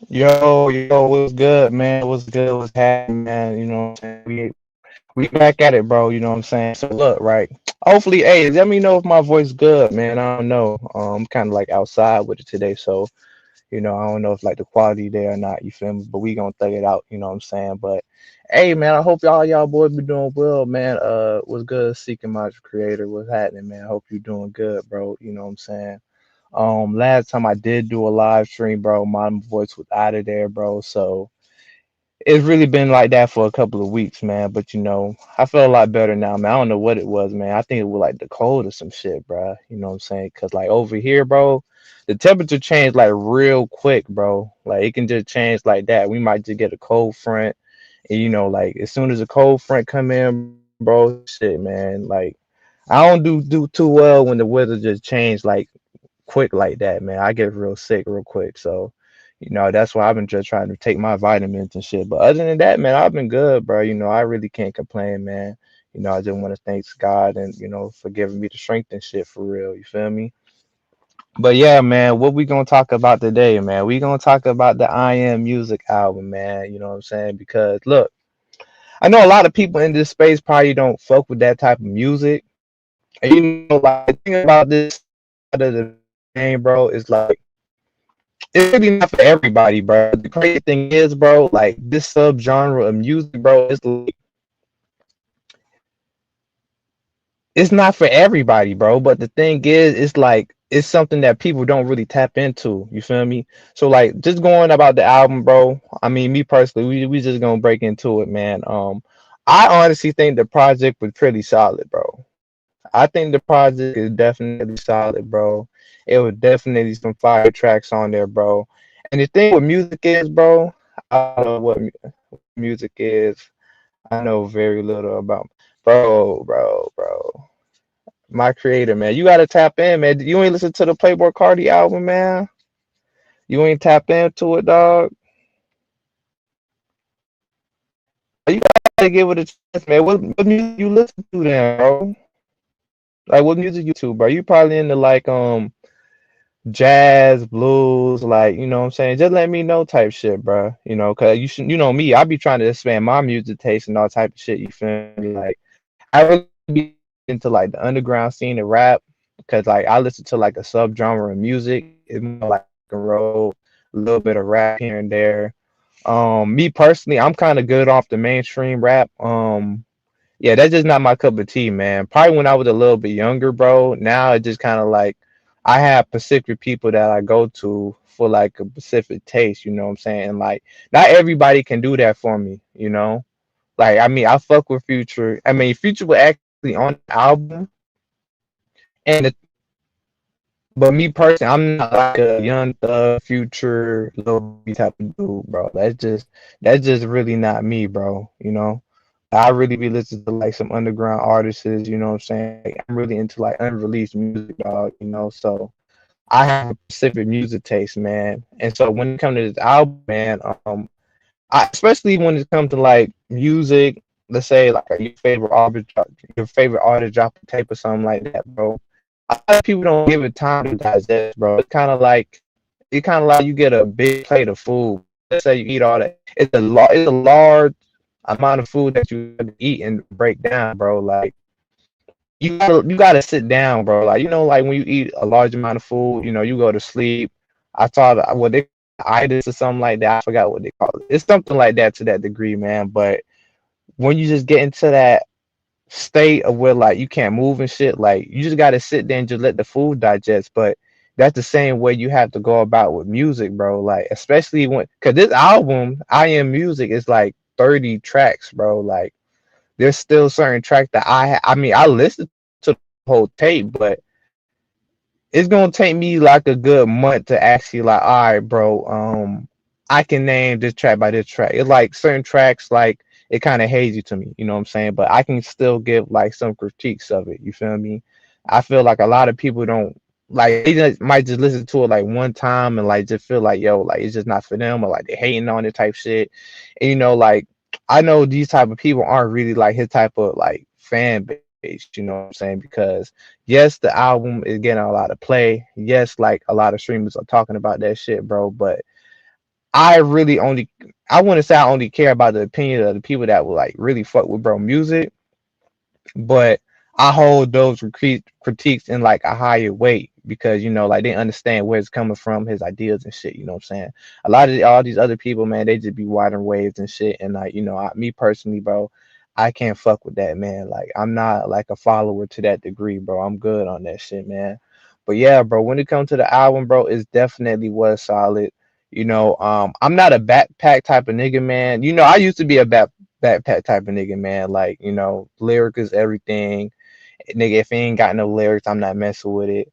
Yo, what's good, man? What's good? What's happening, man? You know what I'm saying? We back at it, bro. You know what I'm saying? So look, right. Hopefully, hey, let me know if my voice good, man. I don't know. I'm kind of like outside with it today, so I don't know if like the quality there or not. You feel me? But we gonna thug it out. You know what I'm saying? But hey, man, I hope y'all boys be doing well, man. What's good? Seeking my creator. What's happening, man? Hope you doing good, bro. You know what I'm saying? Last time I did do a live stream, bro, my voice was out of there, bro. So it's really been like that for a couple of weeks, man. But I feel a lot better now, man. I don't know what it was, man. I think it was like the cold or some shit, bro. You know what I'm saying? Cause like over here, bro, the temperature changed like real quick, bro. Like it can just change like that. We might just get a cold front, and like as soon as a cold front come in, bro, shit, man. Like I don't do too well when the weather just change like quick like that, man. I get real sick real quick. So, that's why I've been just trying to take my vitamins and shit. But other than that, man, I've been good, bro. I really can't complain, man. I just want to thank God and, for giving me the strength and shit for real. You feel me? But yeah, man, what we gonna talk about today, man? We gonna talk about the I Am Music album, man. You know what I'm saying? Because look, I know a lot of people in this space probably don't fuck with that type of music. And like the thing about this side of the game, bro, is like it's really not for everybody, bro. The crazy thing is, bro, like this subgenre of music, bro, it's not for everybody, bro. But the thing is, it's like it's something that people don't really tap into. You feel me? So like just going about the album, bro. I mean, me personally, we just gonna break into it, man. I honestly think the project was pretty solid, bro. I think the project is definitely solid, bro. It was definitely some fire tracks on there, bro. And the thing with music is, bro, I don't know what music is. I know very little about, bro. My creator, man. You gotta tap in, man. You ain't listen to the Playboy Cardi album, man. You ain't tap into it, dog. You gotta give it a chance, man. What music you listen to then, bro? Like what music you to, bro? You probably into like jazz, blues, like what I'm saying. Just let me know type shit, bro. Cause you should, me. I be trying to expand my music taste and all type of shit. You feel me? Like I really be into like the underground scene of rap because like I listen to like a subgenre of music. It's more like rock and roll, a little bit of rap here and there. Me personally, I'm kind of good off the mainstream rap. Yeah, that's just not my cup of tea, man. Probably when I was a little bit younger, bro. Now it just kind of like I have specific people that I go to for like a specific taste, you know what I'm saying? And like not everybody can do that for me, you know? Like I mean, I fuck with Future. I mean, Future was actually on the album, and but me personally, I'm not like a Young Thug, Future, Lil Baby type of dude, bro. That's just really not me, bro. I really be listening to like some underground artists, you know what I'm saying? Like, I'm really into like unreleased music, dog, so I have a specific music taste, man. And so when it comes to this album, man, especially when it comes to like music, let's say like your favorite artist drop a tape or something like that, bro. A lot of people don't give it time to digest, bro. It's kind of like you get a big plate of food, bro. Let's say you eat all that. It's a large amount of food that you have to eat and break down, bro. Like you gotta sit down, bro. Like like when you eat a large amount of food, you go to sleep. I thought what they call it, itis or something like that. I forgot what they call it. It's something like that to that degree, man. But when you just get into that state of where like you can't move and shit, like you just gotta sit there and just let the food digest. But that's the same way you have to go about with music, bro. Like especially cause this album, I Am Music, is like 30 tracks, bro. Like there's still certain tracks that I mean I listened to the whole tape, but it's gonna take me like a good month to actually like, all right, bro, I can name this track by this track. It's like certain tracks like it kind of hazy to me, you know what I'm saying? But I can still give like some critiques of it. You feel me? I feel like a lot of people don't like they just might just listen to it like one time and like just feel like yo, like it's just not for them or like they hating on it type shit. And like I know these type of people aren't really like his type of like fan base, you know what I'm saying? Because yes, the album is getting a lot of play. Yes, like a lot of streamers are talking about that shit, bro. But I really only, I wouldn't say I only care about the opinion of the people that will like really fuck with bro music, but I hold those critiques in like a higher weight because like they understand where it's coming from, his ideas and shit. You know what I'm saying? A lot of all these other people, man, they just be riding waves and shit. And like me personally, bro, I can't fuck with that, man. Like I'm not like a follower to that degree, bro. I'm good on that shit, man. But yeah, bro, when it comes to the album, bro, it's definitely was solid. I'm not a backpack type of nigga, man. I used to be a backpack type of nigga, man. Like, lyric is everything. Nigga, if he ain't got no lyrics, I'm not messing with it.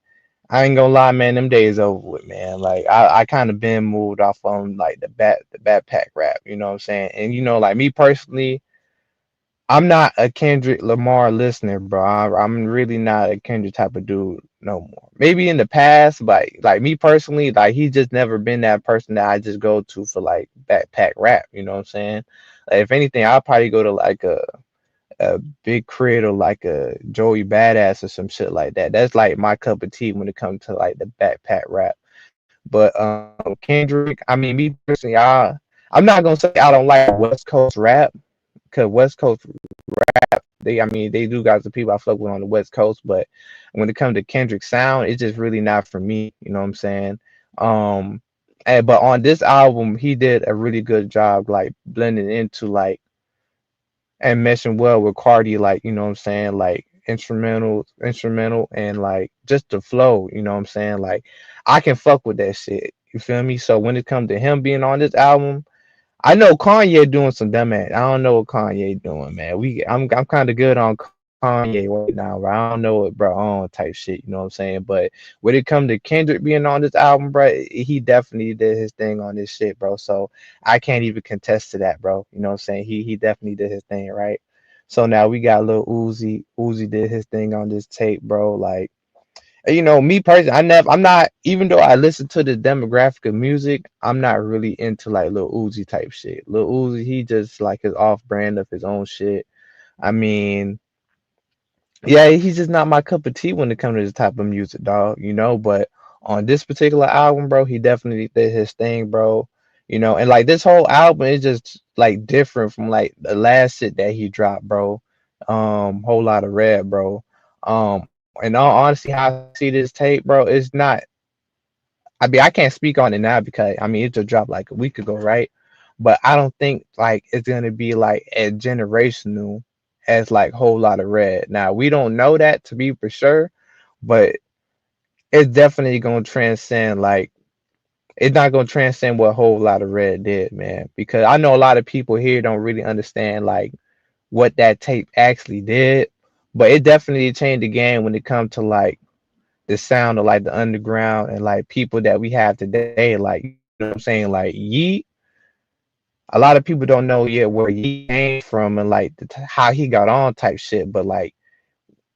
I ain't gonna lie, man, them days over with, man. Like I kind of been moved off on like the backpack rap, you know what I'm saying? And like me personally, I'm not a Kendrick Lamar listener, bro. I'm really not a Kendrick type of dude no more. Maybe in the past, but like me personally, like he just never been that person that I just go to for like backpack rap. You know what I'm saying? Like, if anything, I'll probably go to like a big crit or like a Joey Badass or some shit like that. That's like my cup of tea when it comes to like the backpack rap. But Kendrick, I mean, me personally, I'm not gonna say I don't like West Coast rap because West Coast I mean, they do got the people I fuck with on the West Coast, but when it comes to Kendrick sound, it's just really not for me. You know what I'm saying? Um, but on this album, he did a really good job, like blending into like and meshing well with Cardi, like you know what I'm saying, like instrumental, and like just the flow. You know what I'm saying? Like I can fuck with that shit. You feel me? So when it comes to him being on this album, I know Kanye doing some dumb ass. I don't know what Kanye doing, man. I'm kind of good on Kanye right now, but I don't know what bro on type shit. You know what I'm saying? But when it come to Kendrick being on this album, bro, he definitely did his thing on this shit, bro. So I can't even contest to that, bro. You know what I'm saying? He definitely did his thing, right? So now we got little Uzi. Uzi did his thing on this tape, bro. Like me personally, I'm not, even though I listen to the demographic of music, I'm not really into like Lil Uzi type shit. Lil Uzi, he just like his off brand of his own shit. I mean, yeah, he's just not my cup of tea when it comes to this type of music, dog, but on this particular album, bro, he definitely did his thing, bro. And like this whole album is just like different from like the last shit that he dropped, bro. Whole lot of red, bro. And all honesty, how I see this tape, bro, it's not. I mean, I can't speak on it now because I mean it just dropped like a week ago, right? But I don't think like it's gonna be like as generational as like whole lot of red. Now we don't know that to be for sure, but it's definitely gonna transcend like it's not gonna transcend what whole lot of red did, man. Because I know a lot of people here don't really understand like what that tape actually did, but it definitely changed the game when it comes to like the sound of like the underground and like people that we have today. Like, you know what I'm saying? Like Yeet, a lot of people don't know yet where Yeet came from and like how he got on type shit. But like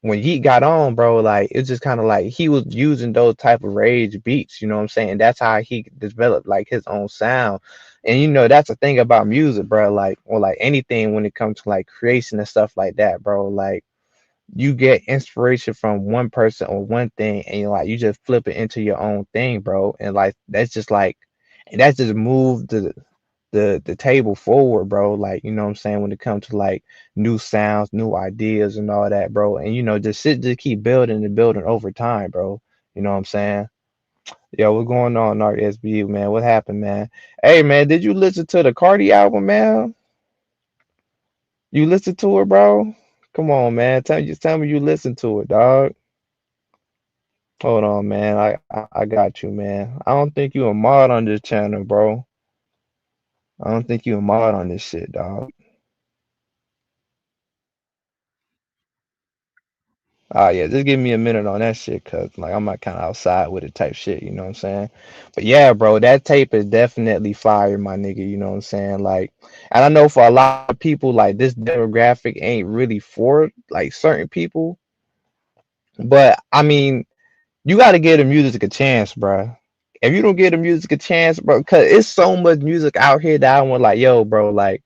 when Yeet got on, bro, like it's just kind of like he was using those type of rage beats. You know what I'm saying? That's how he developed like his own sound. And that's the thing about music, bro. Like or like anything when it comes to like creation and stuff like that, bro. Like you get inspiration from one person or one thing and you just flip it into your own thing, bro. And like that's just like and that's just moved the table forward, bro. Like, you know what I'm saying, when it comes to like new sounds, new ideas and all that, bro. And just sit just keep building and building over time, bro. You know what I'm saying? Yo, what's going on, RSB, man? What happened, man? Hey man, did you listen to the Cardi album, man? You listened to it, bro? Come on, man. Tell me you listened to it, dog. Hold on, man. I got you, man. I don't think you a mod on this channel, bro. I don't think you a mod on this shit, dog. Yeah, just give me a minute on that shit, cause like I'm like kind of outside with it type shit, you know what I'm saying? But yeah, bro, that tape is definitely fire, my nigga. You know what I'm saying? Like, and I know for a lot of people, like this demographic ain't really for like certain people, but I mean, you got to give the music a chance, bro. If you don't give the music a chance, bro, cause it's so much music out here that I want, like, yo, bro, like.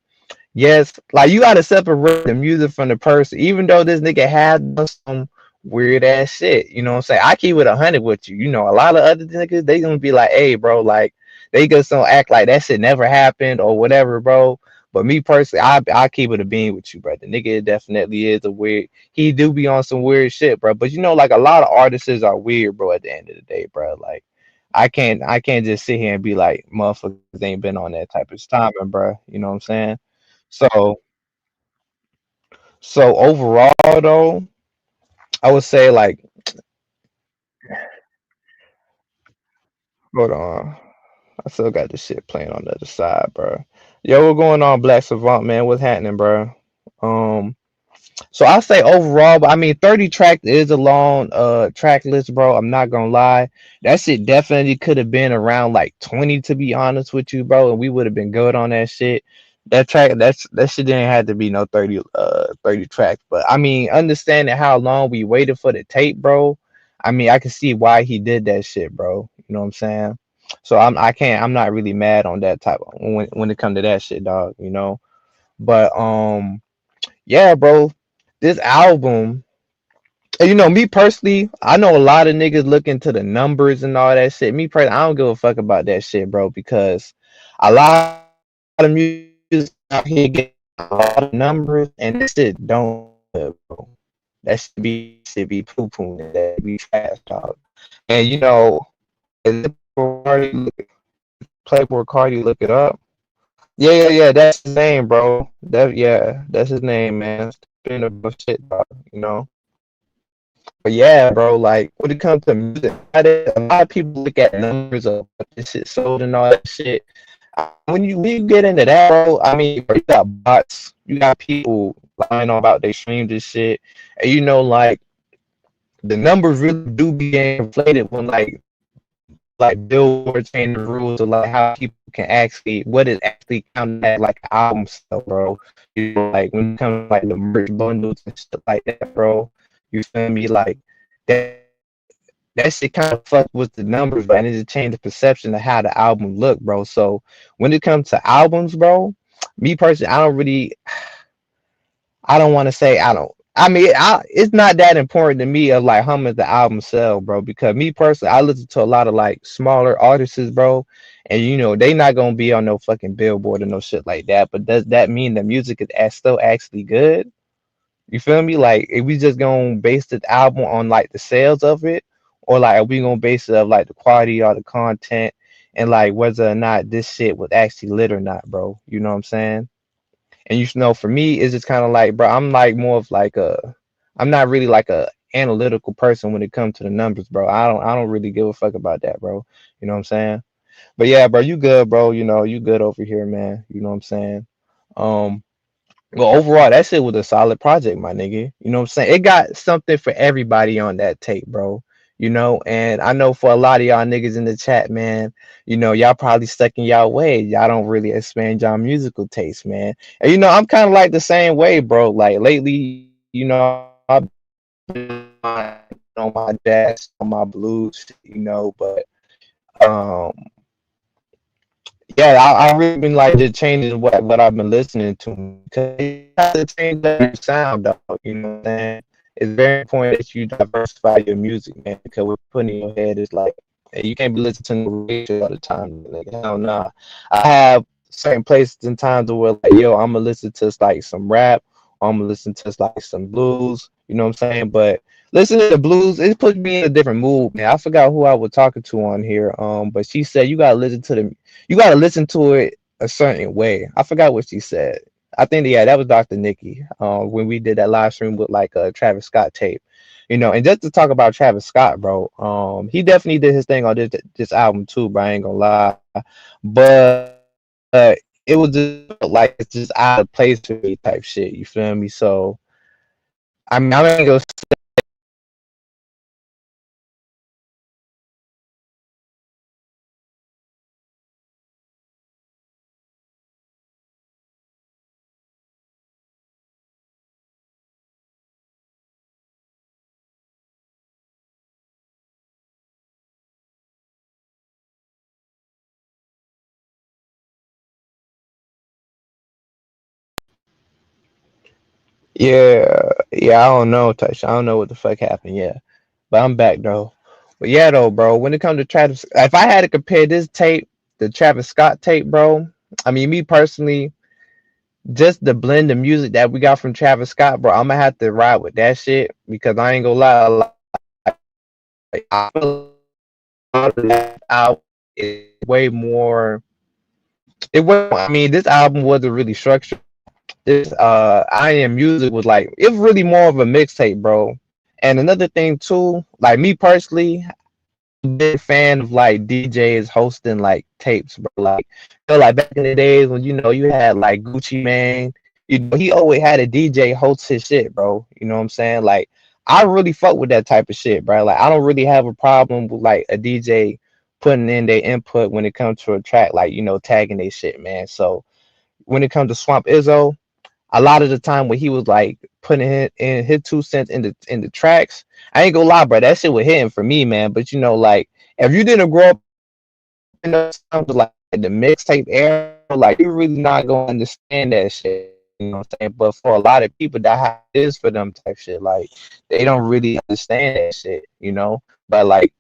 Yes, like you gotta separate the music from the person, even though this nigga had done some weird ass shit. You know what I'm saying? I keep it 100 with you. A lot of other niggas, they gonna be like, hey, bro, like they just don't act like that shit never happened or whatever, bro. But me personally, I keep it a bean with you, bro. The nigga definitely is a weird. He do be on some weird shit, bro. But you know, like a lot of artists are weird, bro. At the end of the day, bro. Like I can't just sit here and be like motherfuckers ain't been on that type of timing, bro. You know what I'm saying? So so overall though, I would say like hold on. I still got this shit playing on the other side, bro. Yo, what going on, Black Savant, man? What's happening, bro? Um, so I say overall, but I mean 30 track is a long track list, bro. I'm not gonna lie. That shit definitely could have been around like 20 to be honest with you, bro, and we would have been good on that shit. That shit didn't have to be no 30 tracks. But I mean, understanding how long we waited for the tape, bro. I mean, I can see why he did that shit, bro. You know what I'm saying? So I'm not really mad on that type of, when it come to that shit, dog, you know. But yeah, bro, this album, and, you know, me personally, I know a lot of niggas look into the numbers and all that shit. Me personally, I don't give a fuck about that shit, bro, because a lot of music out here get a lot of numbers, and that shit don't good, bro. That should be poo poo, that should be trash, dog. And you know, is it Playboy Cardi? Look it up. Yeah. That's his name, bro. That's his name, man. Stop being a shit, dog. You know. But yeah, bro. Like when it comes to music, a lot of people look at numbers of what this shit sold and all that shit. When you get into that, bro, I mean, bro, you got bots, you got people lying on about they streamed this shit, and you know, like the numbers really do be getting inflated when like Billboard change the rules of like how people can actually what is actually counted as like an album sale, bro. You know, like when it comes to like the merch bundles and stuff like that, bro. You feel me? Like that that shit kind of fucked with the numbers, but I need to change the perception of how the album look, bro. So when it comes to albums, bro, me personally, I don't want to say I don't. I mean, it's not that important to me of like how much the album sell, bro. Because me personally, I listen to a lot of like smaller artists, bro, and you know they not gonna be on no fucking billboard or no shit like that. But does that mean the music is still actually good? You feel me? Like, if we just gonna base the album on like the sales of it, or like are we gonna base it on like the quality or the content, and like whether or not this shit was actually lit or not, bro? You know what I'm saying? And you know, for me, it's just kind of like, bro, I'm like more of like I'm not really like a analytical person when it comes to the numbers, bro. I don't really give a fuck about that, bro. You know what I'm saying? But yeah, bro, you good, bro. You know, you good over here, man. You know what I'm saying? Um, well, overall, that shit was a solid project, my nigga. You know what I'm saying? It got something for everybody on that tape, bro. You know, and I know for a lot of y'all niggas in the chat, man, you know, y'all probably stuck in y'all way. Y'all don't really expand y'all musical taste, man. And you know, I'm kind of like the same way, bro. Like lately, you know, I've been on my jazz, on my blues, you know, but um yeah, I really been like just changing what I've been listening to because you have to change up your sound, dog. You know what I'm saying? It's very important that you diversify your music, man, because we're putting in your head is like, hey, you can't be listening to radio all the time. Like, hell nah. I have certain places and times where like, yo, I'm gonna listen to like some rap, or I'm gonna listen to like some blues. You know what I'm saying? But listening to blues, it puts me in a different mood, man. I forgot who I was talking to on here. But she said you gotta listen to it a certain way. I forgot what she said. I think yeah, that was Dr. Nikki. When we did that live stream with like a Travis Scott tape, you know. And just to talk about Travis Scott, bro, he definitely did his thing on this album too, bro. I ain't gonna lie, but it was just like it's just out of place for me type shit. You feel me? So I mean, I ain't gonna yeah, I don't know, Touch. I don't know what the fuck happened. Yeah, but I'm back though. But yeah, though, bro. When it comes to Travis, if I had to compare this tape the Travis Scott tape, bro. I mean, me personally, just the blend of music that we got from Travis Scott, bro. I'm gonna have to ride with that shit because I ain't gonna lie, like I feel like this album is way more. I mean, this album wasn't really structured. This I Am Music was like it was really more of a mixtape, bro. And another thing too, like me personally, big fan of like DJs hosting like tapes, bro. Like, like back in the days when you had like Gucci Mane, he always had a DJ host his shit, bro. You know what I'm saying? Like, I really fuck with that type of shit, bro. Like, I don't really have a problem with like a DJ putting in their input when it comes to a track, like tagging their shit, man. So when it comes to Swamp Izzo, a lot of the time when he was like putting in his 2 cents in the tracks, I ain't gonna lie, bro, that shit was hitting for me, man. But like if you didn't grow up in those times, like the mixtape era, like you really not gonna understand that shit. You know what I'm saying? But for a lot of people, that how it is for them type shit. Like they don't really understand that shit. But like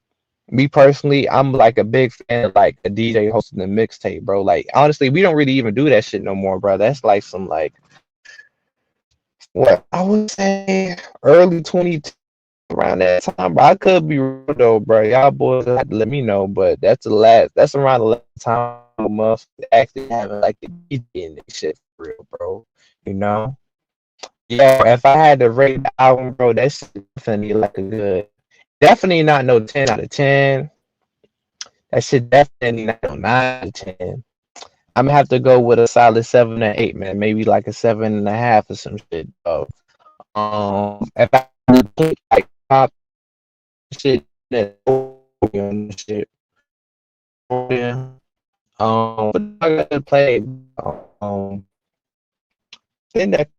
me personally, I'm like a big fan of like a DJ hosting a mixtape, bro. Like honestly, we don't really even do that shit no more, bro. That's like some like what I would say early 2010 around that time, bro. I could be wrong though, bro. Y'all boys have to let me know, but that's around the last time a motherfucker actually having like a DJ in this shit for real, bro. You know? Yeah, if I had to rate the album, bro, that's definitely like a good, definitely not no 10 out of 10. That shit definitely not no 9 out of 10. I'm gonna have to go with a solid 7 or 8, man. Maybe like a 7.5 or some shit, dog. If I pick like top shit that on this shit, yeah. But I gotta play. Um, in that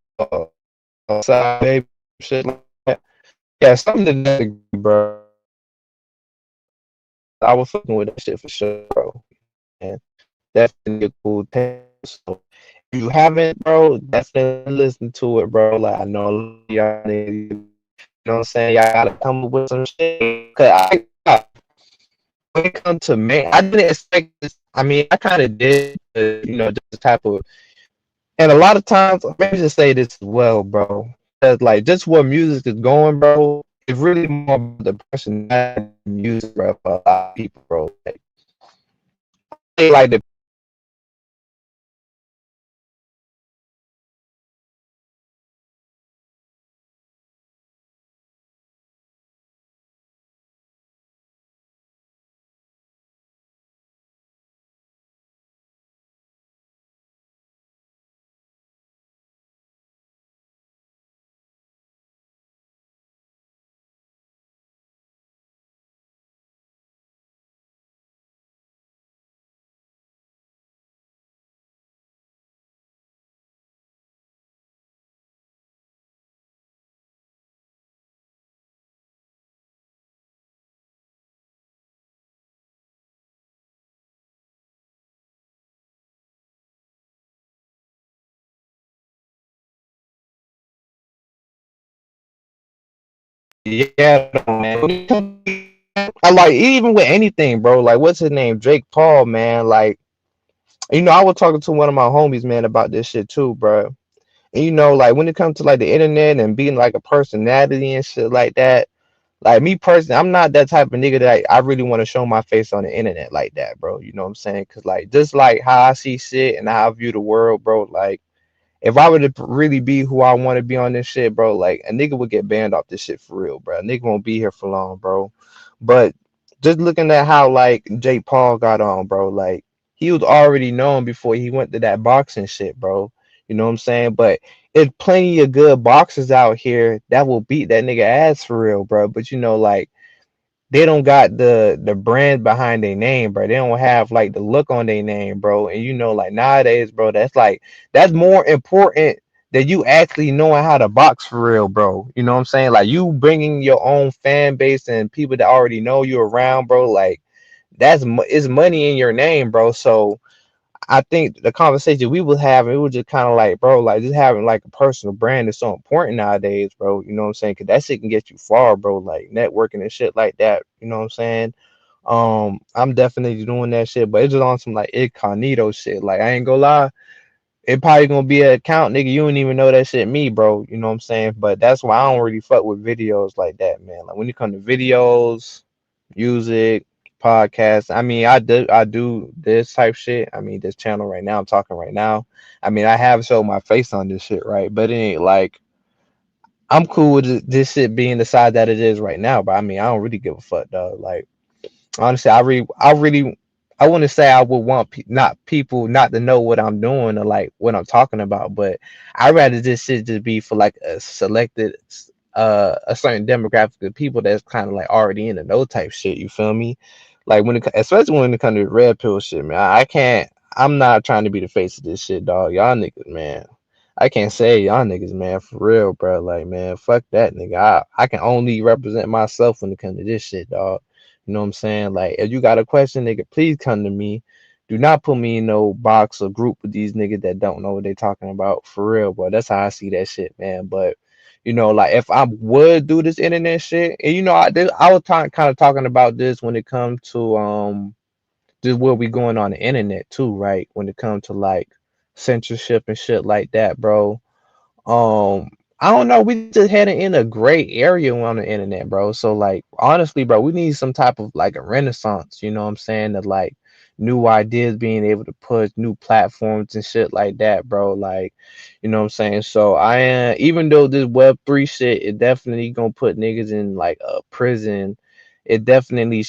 side baby shit like that. Yeah, something to that degree, bro. I was fucking with that shit for sure, bro. And definitely a cool tape. So if you haven't, bro, definitely listen to it, bro. Like I know a lot of y'all niggas, you know what I'm saying? Y'all gotta come up with some shit. Cause when it comes to man, I didn't expect this. I mean, I kind of did, just the type of, and a lot of times, maybe just say this as well, bro. Cause like just where music is going, bro, it's really more about the personality of the music, bro, for a lot of people, bro. Like the yeah, man. I like even with anything, bro. Like what's his name, Drake Paul, man. Like I was talking to one of my homies, man, about this shit too, bro. And like when it comes to like the internet and being like a personality and shit like that, like me personally, I'm not that type of nigga that I really want to show my face on the internet like that, bro. You know what I'm saying? Cause like just like how I see shit and how I view the world, bro. Like if I were to really be who I want to be on this shit, bro, like a nigga would get banned off this shit for real, bro. A nigga won't be here for long, bro. But just looking at how like Jake Paul got on, bro, like he was already known before he went to that boxing shit, bro. You know what I'm saying? But there's plenty of good boxers out here that will beat that nigga ass for real, bro. But like they don't got the brand behind their name, bro. They don't have like the look on their name, bro. And like nowadays, bro, that's more important than you actually knowing how to box for real, bro. You know what I'm saying? Like you bringing your own fan base and people that already know you around, bro. Like it's money in your name, bro. So I think the conversation we was having, it was just kind of like, bro, like just having like a personal brand is so important nowadays, bro. You know what I'm saying? Cause that shit can get you far, bro. Like networking and shit like that. You know what I'm saying? I'm definitely doing that shit, but it's just on some like incognito shit. Like I ain't gonna lie, it probably gonna be an account, nigga. You don't even know that shit, me, bro. You know what I'm saying? But that's why I don't really fuck with videos like that, man. Like when it come to videos, music, podcasts. I mean, I do this type shit. I mean, this channel right now, I'm talking right now. I mean, I have showed my face on this shit, right? But it ain't like I'm cool with this shit being the size that it is right now. But I mean, I don't really give a fuck, dog. Like honestly, I wouldn't say I would want not people not to know what I'm doing or like what I'm talking about, but I'd rather this shit just be for like a selected, a certain demographic of people that's kind of like already in the know type shit. You feel me? Like especially when it comes to red pill shit, man. I can't. I'm not trying to be the face of this shit, dog. Y'all niggas, man. I can't say y'all niggas, man, for real, bro. Like, man, fuck that nigga. I can only represent myself when it comes to this shit, dog. You know what I'm saying? Like, if you got a question, nigga, please come to me. Do not put me in no box or group with these niggas that don't know what they talking about. For real, bro. That's how I see that shit, man. But like if I would do this internet shit, and I was kind of talking about this when it comes to just what we going on the internet too, right? When it comes to like censorship and shit like that, bro. I don't know. We just heading in a gray area on the internet, bro. So like honestly, bro, we need some type of like a renaissance. You know what I'm saying? That like new ideas being able to push new platforms and shit like that, bro. Like, you know what I'm saying? So even though this Web3 shit, it definitely gonna put niggas in like a prison. It definitely,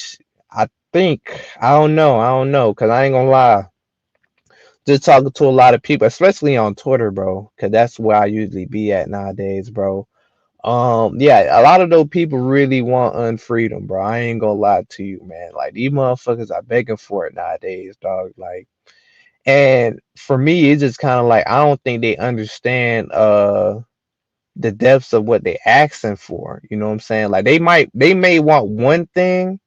I think, I don't know, cause I ain't gonna lie, just talking to a lot of people, especially on Twitter, bro, because that's where I usually be at nowadays, bro. Yeah, a lot of those people really want unfreedom, bro. I ain't gonna lie to you, man. Like these motherfuckers are begging for it nowadays, dog. Like, and for me, it's just kind of like I don't think they understand the depths of what they asking for. You know what I'm saying? Like they may want one thing,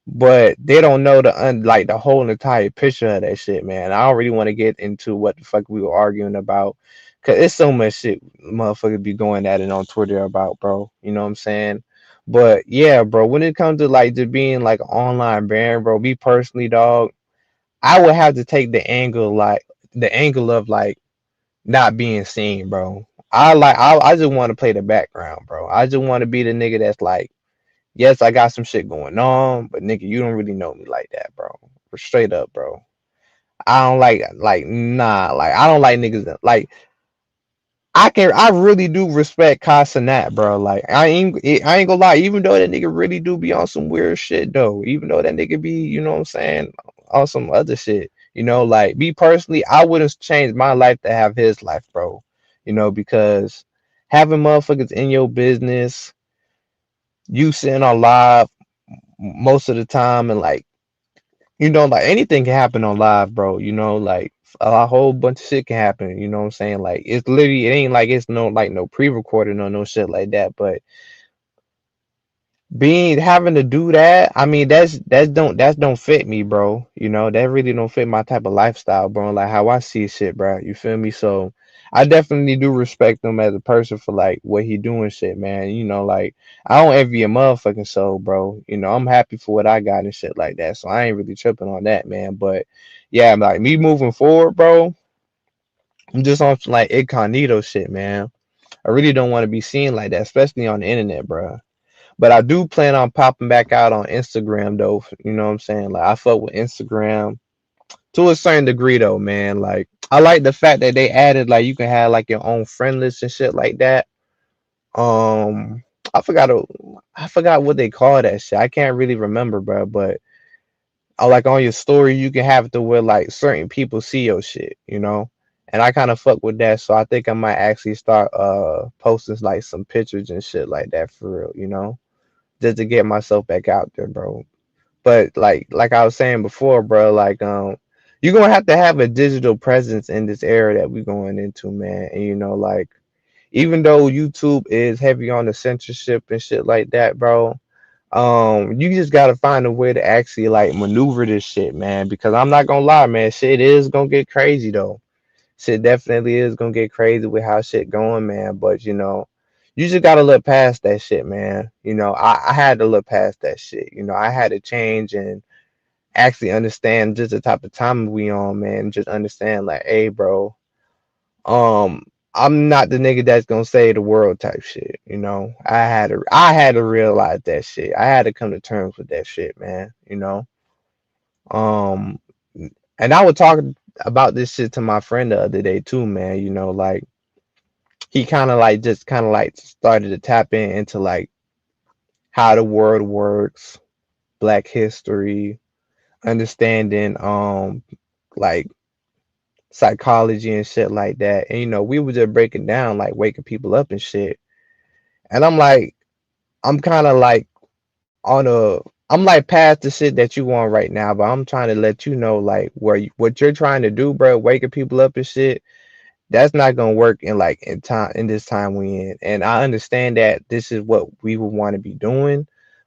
but they don't know like the whole entire picture of that shit, man. I don't really want to get into what the fuck we were arguing about, cause it's so much shit motherfuckers be going at it on Twitter about, bro. You know what I'm saying? But yeah, bro, when it comes to like just being like an online brand, bro, me personally, dog, I would have to take the angle of like not being seen, bro. I just want to play the background, bro. I just want to be the nigga that's like, yes, I got some shit going on, but nigga, you don't really know me like that, bro. Straight up, bro. I don't like nah, like I don't like niggas like I really do respect Casanat, bro. Like I ain't gonna lie, even though that nigga really do be on some weird shit though, even though that nigga be, you know what I'm saying, on some other shit. Like me personally, I wouldn't change my life to have his life, bro. Because having motherfuckers in your business, you sitting on live most of the time and like like anything can happen on live, bro. Like a whole bunch of shit can happen. You know what I'm saying? Like it's literally, it ain't like it's no pre-recording or no shit like that. But being having to do that, I mean that don't fit me, bro. That really don't fit my type of lifestyle, bro. Like how I see shit, bro. You feel me? So I definitely do respect him as a person for like what he doing shit, man. Like I don't envy a motherfucking soul, bro. I'm happy for what I got and shit like that. So I ain't really tripping on that, man. But yeah, like me moving forward, bro, I'm just on some like incognito shit, man. I really don't want to be seen like that, especially on the internet, bro. But I do plan on popping back out on Instagram though. You know what I'm saying? Like I fuck with Instagram to a certain degree though, man. Like I like the fact that they added like you can have like your own friend list and shit like that. Um, I forgot I forgot what they call that shit. I can't really remember, bro. But like on your story, you can have it to where like certain people see your shit, And I kind of fuck with that, so I think I might actually start posting like some pictures and shit like that for real, just to get myself back out there, bro. But like I was saying before, bro, like you're gonna have to have a digital presence in this era that we're going into, man. And like even though YouTube is heavy on the censorship and shit like that, bro, you just gotta find a way to actually like maneuver this shit, man. Because I'm not gonna lie, man, shit is gonna get crazy though. Shit definitely is gonna get crazy with how shit going, man. But you just gotta look past that shit, man. I had to look past that shit. I had to change and actually understand just the type of time we on, man. Just understand, like, hey, bro, um, I'm not the nigga that's gonna save the world type shit. I had to realize that shit. I had to come to terms with that shit, man. Um, and I was talking about this shit to my friend the other day too, man. Like he kind of like just kind of like started to tap into like how the world works, Black history, understanding like psychology and shit like that. And we were just breaking down like waking people up and shit. And I'm like, I'm kind of like on a I'm like past the shit that you want right now, but I'm trying to let you know like what you're trying to do, bro, waking people up and shit. That's not gonna work in this time we in. And I understand that this is what we would want to be doing,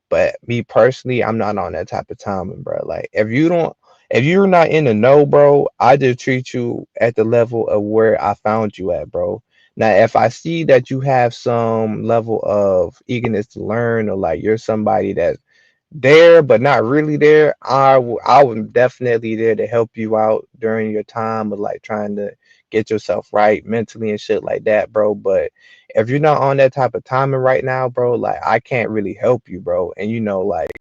but me personally, I'm not on that type of timing, bro. Like if you're not in the know, bro, I just treat you at the level of where I found you at, bro. Now, if I see that you have some level of eagerness to learn, or like you're somebody that there but not really there, I was definitely there to help you out during your time of like trying to get yourself right mentally and shit like that, bro. But if you're not on that type of timing right now, bro, like I can't really help you, bro. And like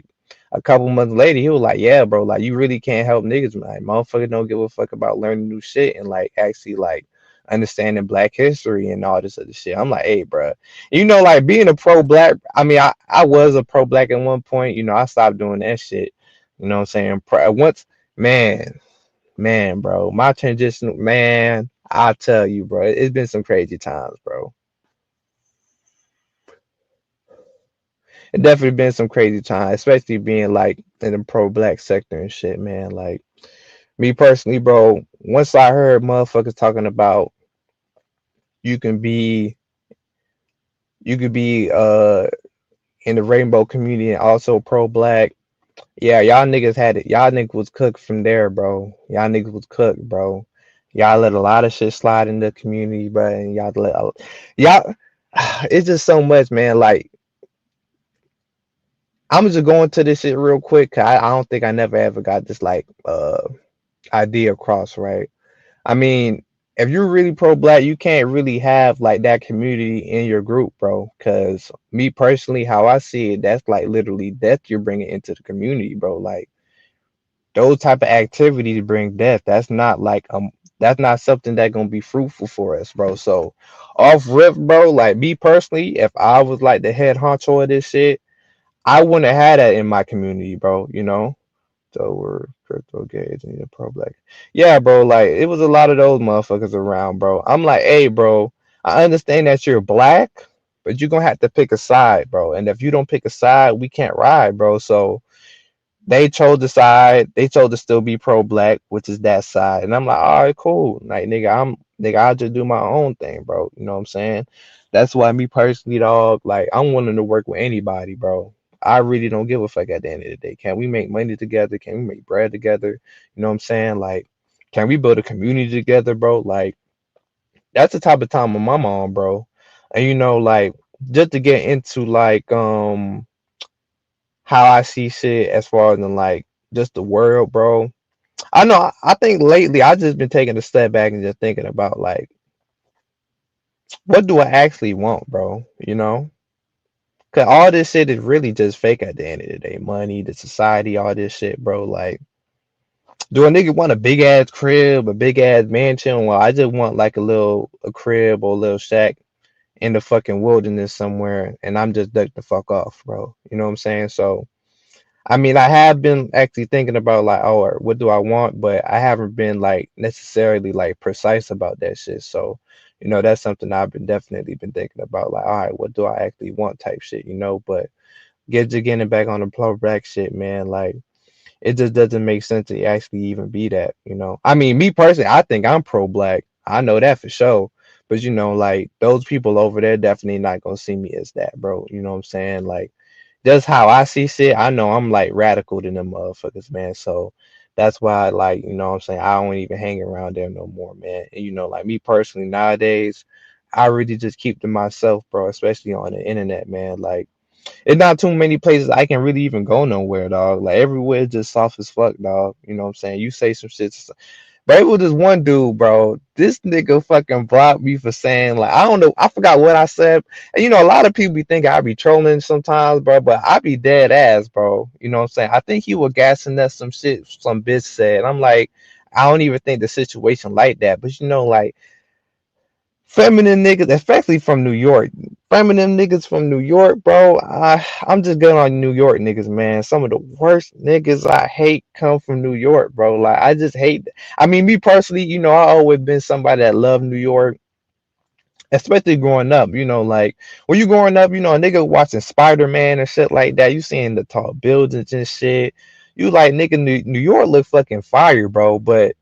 a couple months later, he was like, "Yeah, bro, like you really can't help niggas, man. Like, motherfucker don't give a fuck about learning new shit and like actually like understanding Black history and all this other shit." I'm like, "Hey, bro, like being a pro Black. I mean, I was a pro Black at one point. I stopped doing that shit. You know what I'm saying? Once, man, man, bro, my transition, man, I tell you, bro, it's been some crazy times, bro. It definitely been some crazy times, especially being like in the pro Black sector and shit, man. Like me personally, bro, once I heard motherfuckers talking about you can be you could be in the rainbow community and also pro Black. Yeah, y'all niggas had it. Y'all niggas was cooked from there, bro. Y'all niggas was cooked, bro. Y'all let a lot of shit slide in the community, bro, and y'all. It's just so much, man. Like I'm just going to this shit real quick. 'Cause I don't think I never ever got this like idea across, right? I mean, if you're really pro Black, you can't really have like that community in your group, bro. Cause me personally, how I see it, that's like literally death you're bringing into the community, bro. Like those type of activities bring death. That's not something that gonna be fruitful for us, bro. So off rip, bro. Like me personally, if I was like the head honcho of this shit, I wouldn't have had that in my community, bro. So we're crypto gays and you're pro Black. Yeah, bro. Like it was a lot of those motherfuckers around, bro. I'm like, hey, bro. I understand that you're Black, but you're gonna have to pick a side, bro. And if you don't pick a side, we can't ride, bro. So they chose the side. They chose to still be pro Black, which is that side. And I'm like, all right, cool. Like nigga, I'll just do my own thing, bro. You know what I'm saying? That's why me personally, dog, like I'm willing to work with anybody, bro. I really don't give a fuck at the end of the day. Can we make money together? Can we make bread together? You know what I'm saying? Like, can we build a community together, bro? Like, that's the type of time I'm on, bro. And like just to get into like how I see shit as far as in like just the world, bro. I know. I think lately I just been taking a step back and just thinking about like, what do I actually want, bro? Cause all this shit is really just fake at the end of the day. Money, the society, all this shit, bro. Like, do a nigga want a big ass crib, a big ass mansion? Well, I just want like a crib or a little shack in the fucking wilderness somewhere, and I'm just ducked the fuck off, bro. You know what I'm saying? So I mean, I have been actually thinking about like, oh, what do I want? But I haven't been like necessarily like precise about that shit. So, that's something I've been definitely been thinking about. Like, all right, what do I actually want type shit, But getting back on the pro black shit, man, like it just doesn't make sense to actually even be that. I mean, me personally, I think I'm pro black. I know that for sure. But like those people over there definitely not gonna see me as that, bro. You know what I'm saying? Like that's how I see shit. I know I'm like radical than them motherfuckers, man. So that's why, like, what I'm saying, I don't even hang around there no more, man. And like me personally nowadays, I really just keep to myself, bro, especially on the internet, man. Like, it's not too many places I can really even go nowhere, dog. Like, everywhere is just soft as fuck, dog. You know what I'm saying? You say some shit. But it was this one dude, bro. This nigga fucking blocked me for saying, like, I don't know, I forgot what I said. And a lot of people be thinking I be trolling sometimes, bro, but I be dead ass, bro. You know what I'm saying? I think he was gassing us some shit some bitch said. I'm like, I don't even think the situation like that. But like, feminine niggas, especially from New York. Feminine niggas from New York, bro. I'm just good on New York niggas, man. Some of the worst niggas I hate come from New York, bro. Like, I just hate. I mean, me personally, I always been somebody that loved New York, especially growing up. Like, when you growing up, a nigga watching Spider-Man and shit like that. You seeing the tall buildings and shit. You like, nigga, New York look fucking fire, bro. But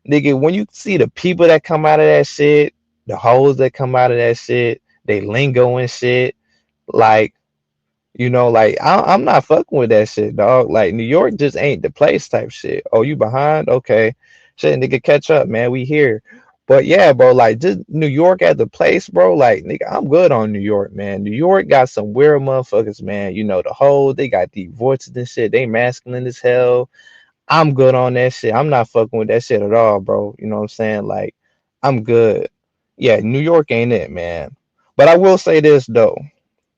nigga, when you see the people that come out of that shit, the hoes that come out of that shit, they lingo and shit, like, like, I'm not fucking with that shit, dog. Like, New York just ain't the place type shit. Oh, you behind? Okay. Shit, nigga, catch up, man. We here. But yeah, bro, like, just New York as the place, bro. Like, nigga, I'm good on New York, man. New York got some weird motherfuckers, man. The hoes, they got deep voices and shit. They masculine as hell. I'm good on that shit. I'm not fucking with that shit at all, bro. You know what I'm saying? Like, I'm good. Yeah, New York ain't it, man. But I will say this though.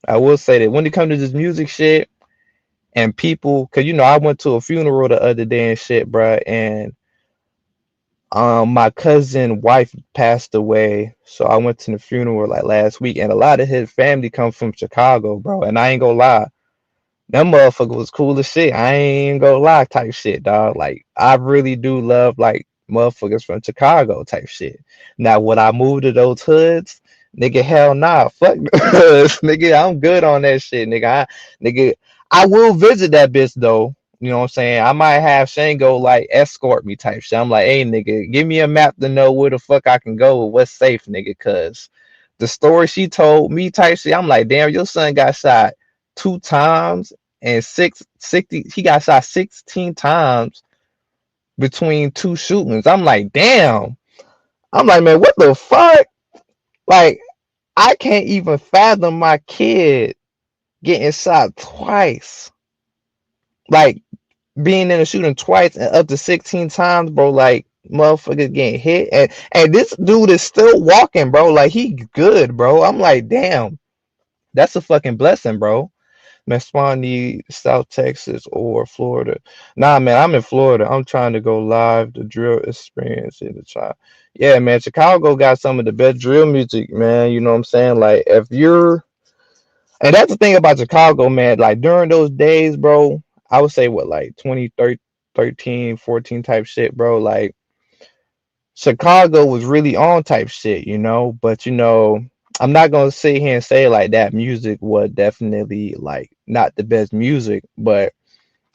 I will say that when it comes to this music shit and people, cause I went to a funeral the other day and shit, bro, and my cousin wife passed away, so I went to the funeral like last week, and a lot of his family come from Chicago, bro. And I ain't gonna lie, that motherfucker was cool as shit. I ain't gonna lie, type shit, dog. Like, I really do love like motherfuckers from Chicago type shit. Now, would I move to those hoods? Nigga, hell nah. Fuck the hoods. Nigga, I'm good on that shit, nigga, I will visit that bitch though. You know what I'm saying? I might have Shango like escort me type shit. I'm like, hey nigga, give me a map to know where the fuck I can go, what's safe, nigga, cause the story she told me type shit, I'm like, damn, your son got shot 2 times and 60, he got shot 16 times between two shootings. I'm like, damn. I'm like, man, what the fuck? Like, I can't even fathom my kid getting shot twice. Like, being in a shooting twice and up to 16 times, bro. Like, motherfuckers getting hit. And this dude is still walking, bro. Like, he good, bro. I'm like, damn. That's a fucking blessing, bro. Man, Spawn need South Texas or Florida. Nah, man, I'm in Florida. I'm trying to go live the drill experience in the child. Yeah, man, Chicago got some of the best drill music, man. You know what I'm saying? Like, if you're, and that's the thing about Chicago, man. Like, during those days, bro, I would say what, like 2013, 14 type shit, bro. Like, Chicago was really on type shit, but I'm not gonna sit here and say like that music was definitely like not the best music, but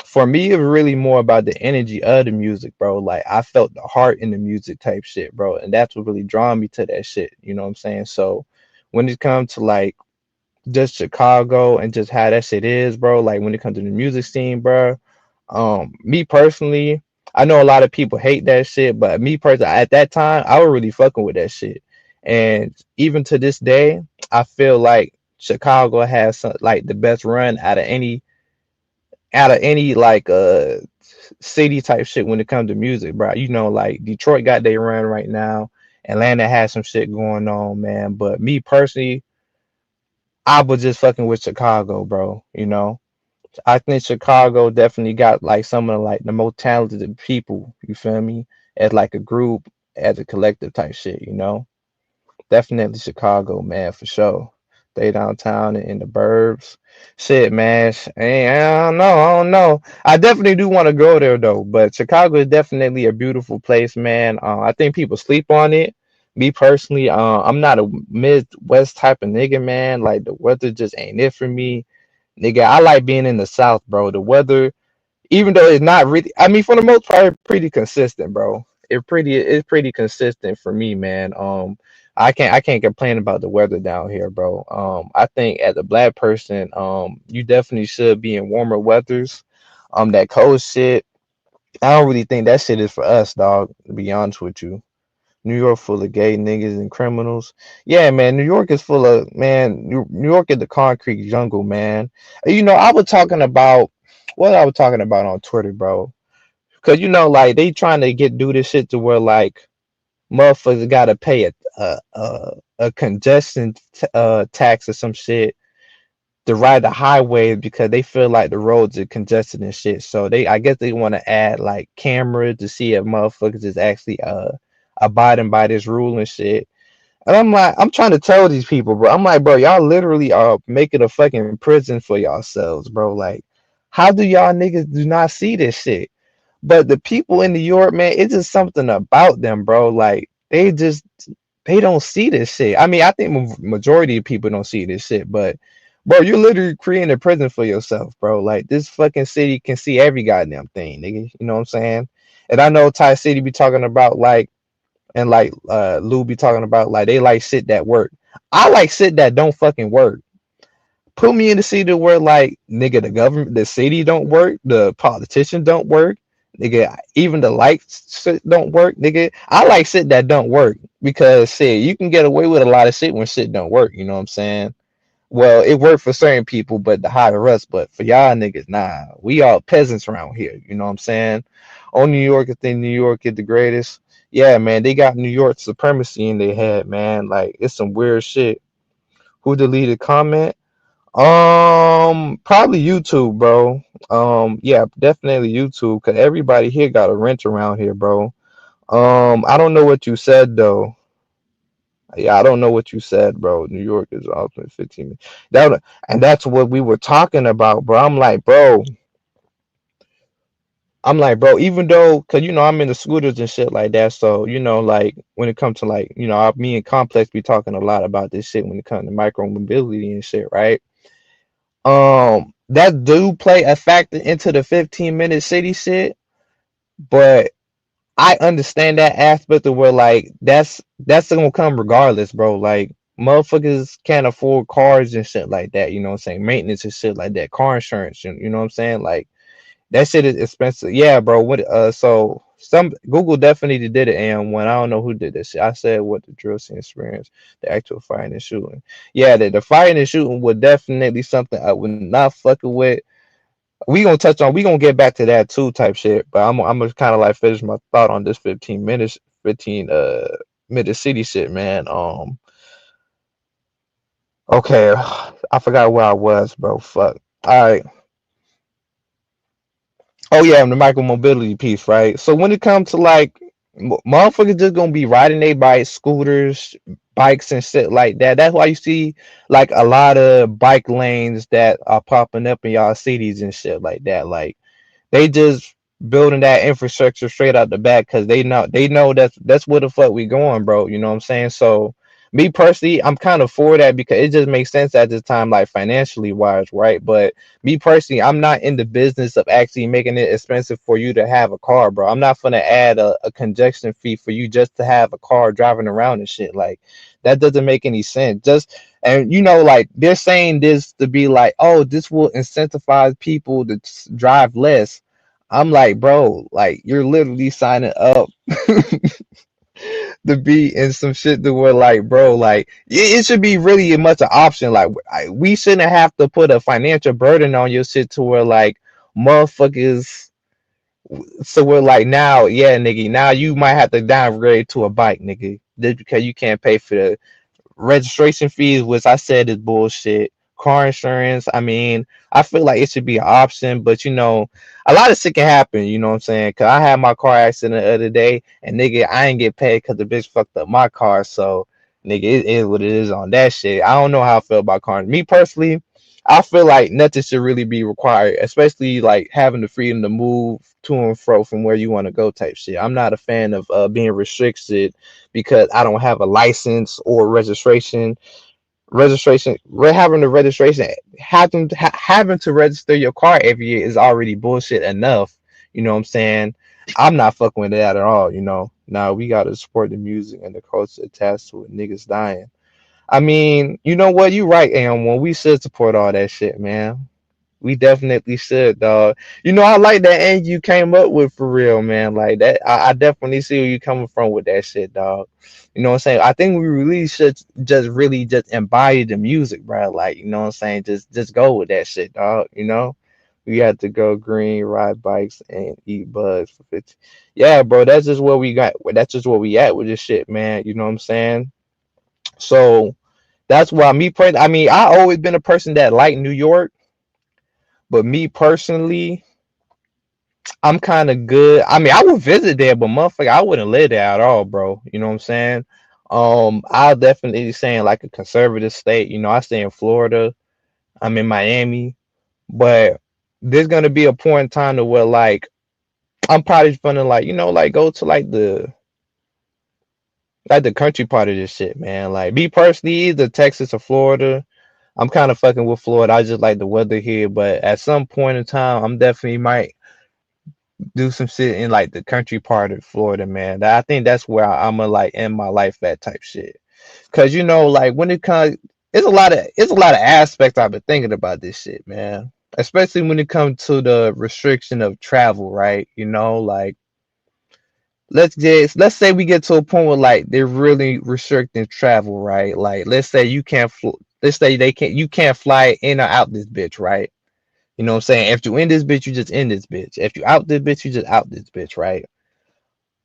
for me it was really more about the energy of the music, bro. Like, I felt the heart in the music type shit, bro, and that's what really draw me to that shit. You know what I'm saying? So when it comes to like just Chicago and just how that shit is, bro. Like, when it comes to the music scene, bro. Me personally, I know a lot of people hate that shit, but me personally, at that time, I was really fucking with that shit. And even to this day, I feel like Chicago has some, like, the best run out of any like city type shit when it comes to music, bro. Like, Detroit got their run right now. Atlanta has some shit going on, man. But me personally, I was just fucking with Chicago, bro. I think Chicago definitely got like some of like the most talented people, you feel me? As like a group, as a collective type shit. Definitely Chicago, man, for sure. Stay downtown and in the burbs. Shit, man. I don't know. I don't know. I definitely do want to go there though. But Chicago is definitely a beautiful place, man. I think people sleep on it. Me personally, I'm not a Midwest type of nigga, man. Like, the weather just ain't it for me. Nigga, I like being in the South, bro. The weather, even though it's not really, I mean, for the most part, it's pretty consistent, bro. It's pretty consistent for me, man. I can't complain about the weather down here, bro. I think as a black person, you definitely should be in warmer weathers. That cold shit, I don't really think that shit is for us, dog. To be honest with you, New York full of gay niggas and criminals. Yeah, man. New York is full of man. New York is the concrete jungle, man. I was talking about what I was talking about on Twitter, bro. Cause like they trying to do this shit to where like motherfuckers gotta pay a congestion tax or some shit to ride the highway because they feel like the roads are congested and shit. So I guess they want to add like cameras to see if motherfuckers is actually abiding by this rule and shit. And I'm like, I'm trying to tell these people, bro. I'm like, bro, y'all literally are making a fucking prison for yourselves, bro. Like, how do y'all niggas do not see this shit? But the people in New York, man, it's just something about them, bro. Like, they don't see this shit. I mean, I think majority of people don't see this shit, but bro, you're literally creating a prison for yourself, bro. Like this fucking city can see every goddamn thing, nigga. You know what I'm saying? And I know Ty City be talking about like, and like Lou be talking about like they like shit that work. I like shit that don't fucking work. Put me in the city where like nigga the government, the city don't work, the politicians don't work, nigga. Even the lights shit don't work, nigga. I like shit that don't work because shit, you can get away with a lot of shit when shit don't work. You know what I'm saying? Well, it worked for certain people, but the higher us. But for y'all niggas, nah. We all peasants around here. You know what I'm saying? On New York, I think New York is the greatest. Yeah, man, they got New York supremacy in their head, man. Like it's some weird shit. Who deleted comment? Probably YouTube, bro. Yeah, definitely YouTube, cause everybody here got a wrench around here, bro. I don't know what you said though. Yeah, I don't know what you said, bro. New York is off in 15 minutes. And that's what we were talking about, bro. I'm like, bro, even though, cause I'm into scooters and shit like that. So, like when it comes to like, me and Complex be talking a lot about this shit when it comes to micro mobility and shit, right? That do play a factor into the 15-minute city shit, but I understand that aspect of where like that's gonna come regardless, bro. Like motherfuckers can't afford cars and shit like that, you know what I'm saying? Maintenance and shit like that, car insurance, you know what I'm saying? Like that shit is expensive. Yeah, bro. What so some Google definitely did it and when I don't know who did this shit. I said what the drill scene experience, the actual fighting and shooting. Yeah, the fighting and shooting would definitely something I would not fucking with. We gonna get back to that too type shit, but I'm gonna kind of like finish my thought on this 15 minute city shit, man. Okay, I forgot where I was, bro. Fuck. All right. Oh yeah, the micro mobility piece, right? So when it comes to like motherfuckers just gonna be riding their bikes, scooters, bikes and shit like that. That's why you see like a lot of bike lanes that are popping up in y'all cities and shit like that. Like they just building that infrastructure straight out the back because they know that's where the fuck we going, bro. You know what I'm saying? So me personally, I'm kind of for that because it just makes sense at this time, like financially wise, right? But me personally, I'm not in the business of actually making it expensive for you to have a car, bro. I'm not gonna add a congestion fee for you just to have a car driving around and shit. Like that doesn't make any sense. Just and like they're saying this to be like, oh, this will incentivize people to drive less. I'm like, bro, like you're literally signing up to be in some shit that were like, bro, like it should be really much an option. Like we shouldn't have to put a financial burden on your shit to where like motherfuckers. So we're like now, yeah, nigga, now you might have to downgrade to a bike, nigga, just because you can't pay for the registration fees, which I said is bullshit. Car insurance, I mean, I feel like it should be an option, but a lot of shit can happen, you know what I'm saying? Cause I had my car accident the other day and nigga, I ain't get paid cause the bitch fucked up my car. So nigga, it is what it is on that shit. I don't know how I feel about cars. Me personally, I feel like nothing should really be required, especially like having the freedom to move to and fro from where you want to go type shit. I'm not a fan of being restricted because I don't have a license or having the registration, having to register your car every year is already bullshit enough. You know what I'm saying? I'm not fucking with that at all. Now we gotta support the music and the culture attached to it. Niggas dying. I mean, you know what? You right, and when we should support all that shit, man. We definitely should, dog. You know, I like that angle you came up with for real, man. Like that, I definitely see where you coming from with that shit, dog. You know what I'm saying? I think we really should just really just embody the music, bro. Like, you know what I'm saying? Just go with that shit, dog. You know? We had to go green, ride bikes, and eat bugs for 50. Yeah, bro, that's just what we got. That's just where we at with this shit, man. You know what I'm saying? So that's why me, I mean, I always been a person that liked New York, but me personally, I'm kind of good. I mean, I would visit there, but motherfucker, I wouldn't live there at all, bro. You know what I'm saying? I'll definitely saying like a conservative state. You know, I stay in Florida. I'm in Miami, but there's gonna be a point in time to where like I'm probably gonna like like go to like the country part of this shit, man. Like me personally, either Texas or Florida. I'm kind of fucking with Florida. I just like the weather here, but at some point in time, I'm definitely might do some shit in like the country part of Florida, man. I think that's where I'm gonna like end my life at type shit. Cause like when it comes, it's a lot of aspects I've been thinking about this shit, man. Especially when it comes to the restriction of travel, right? Like let's say we get to a point where like they're really restricting travel, right? Like let's say let's say they can't you can't fly in or out this bitch, right? You know what I'm saying? If you in this bitch, you just in this bitch. If you out this bitch, you just out this bitch, right?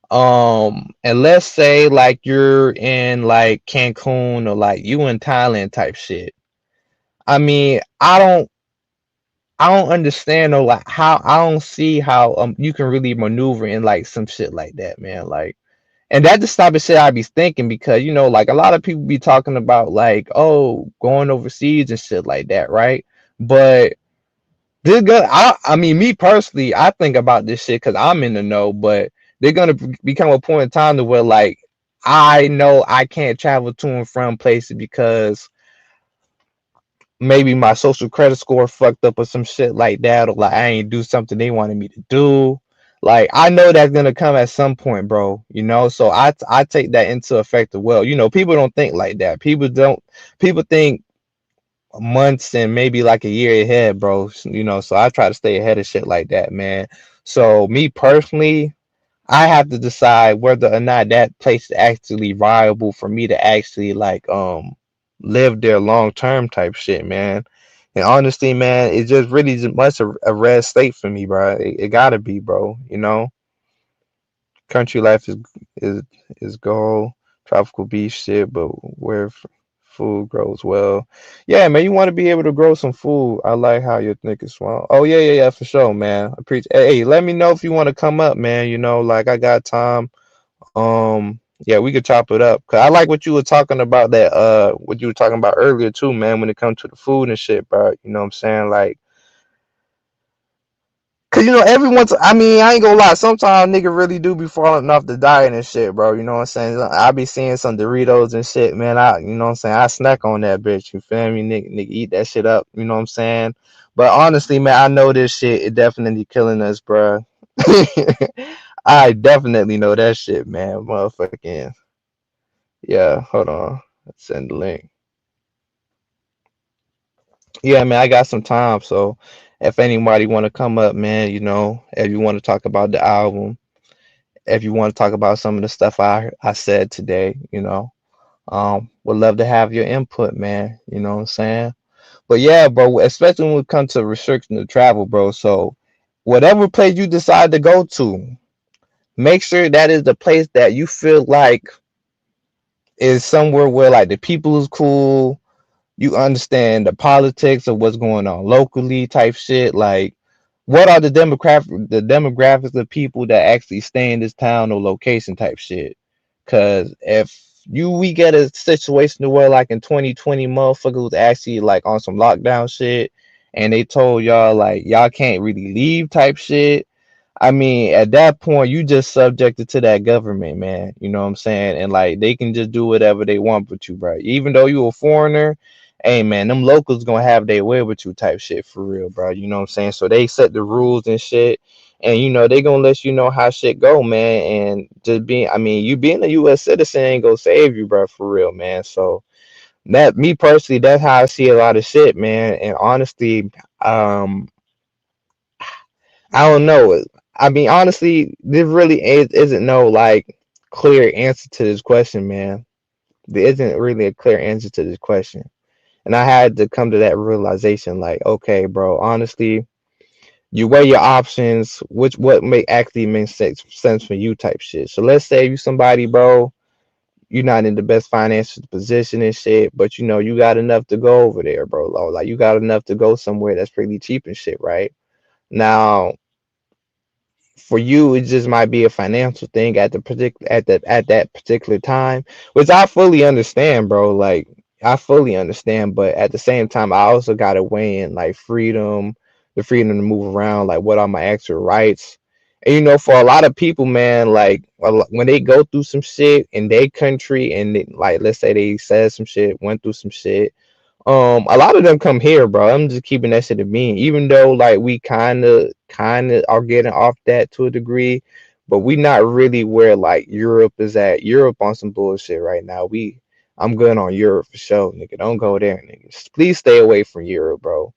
And let's say like you're in like Cancun or like you in Thailand type shit. I mean, I don't understand though like how I don't see how you can really maneuver in like some shit like that, man. Like and that's the type of shit I be thinking because like a lot of people be talking about like, oh, going overseas and shit like that, right? But they're gonna. I mean, me personally, I think about this shit because I'm in the know. But they're gonna become a point in time to where, like, I know I can't travel to and from places because maybe my social credit score fucked up or some shit like that, or like I ain't do something they wanted me to do. Like I know that's gonna come at some point, bro. So I take that into effect as well. People don't think like that. People don't. People think months and maybe like a year ahead, bro. So I try to stay ahead of shit like that, man. So me personally, I have to decide whether or not that place is actually viable for me to actually like live there long term type shit, man. And honestly, man, it just really just much a red state for me, bro. It gotta be, bro. Country life is is gold, tropical beach shit, but where food grows well. Yeah, man, you want to be able to grow some food. I like how you think it's small. Oh yeah, yeah, yeah, for sure, man. I appreciate. Hey, let me know if you want to come up, man. Like I got time. Yeah, we could chop it up. Cause I like what you were talking about what you were talking about earlier too, man. When it comes to the food and shit, bro. You know what I'm saying? Like cause everyone's. I mean, I ain't gonna lie. Sometimes nigga really do be falling off the diet and shit, bro. You know what I'm saying? I be seeing some Doritos and shit, man. You know what I'm saying? I snack on that bitch. You feel me, nigga? Eat that shit up. You know what I'm saying? But honestly, man, I know this shit. It definitely killing us, bro. I definitely know that shit, man. Motherfucking yeah. Hold on. Let's send the link. Yeah, man. I got some time, so if anybody want to come up, man, if you want to talk about the album. If you want to talk about some of the stuff I said today, would love to have your input, man. You know what I'm saying? But yeah, bro, especially when it comes to restriction of travel, bro. So whatever place you decide to go to, make sure that is the place that you feel like is somewhere where like the people is cool, you understand the politics of what's going on locally type shit. Like what are the demographics of people that actually stay in this town or location type shit. Cause if we get a situation where like in 2020 motherfuckers was actually like on some lockdown shit and they told y'all like y'all can't really leave type shit. I mean, at that point, you just subjected to that government, man. You know what I'm saying? And like they can just do whatever they want with you, bro. Even though you a foreigner, hey man, them locals gonna have their way with you type shit for real, bro. You know what I'm saying? So they set the rules and shit. And they gonna let you know how shit go, man. And just being I mean, you being a US citizen ain't gonna save you, bro, for real, man. So that me personally, that's how I see a lot of shit, man. And honestly, Um, I don't know. I mean, honestly, there really isn't no like clear answer to this question, man. There isn't really a clear answer to this question. And I had to come to that realization, like, okay, bro, honestly, you weigh your options, which what make actually makes sense for you type shit. So let's say you somebody, bro, you're not in the best financial position and shit, but you know you got enough to go over there, bro. Like you got enough to go somewhere that's pretty cheap and shit, right? Now for you it just might be a financial thing at the particular at that particular time, which I fully understand, bro. Like I fully understand, but at the same time I also gotta weigh in like freedom, the freedom to move around, like what are my actual rights. And you know, for a lot of people, man, like when they go through some shit in their country and they, like let's say they said some shit, went through some shit, a lot of them come here, bro. I'm just keeping that shit to me. Even though like we kind of are getting off that to a degree, but we not really where like Europe is at. Europe on some bullshit right now. I'm good on Europe for sure, nigga. Don't go there, nigga. Please stay away from Europe, bro.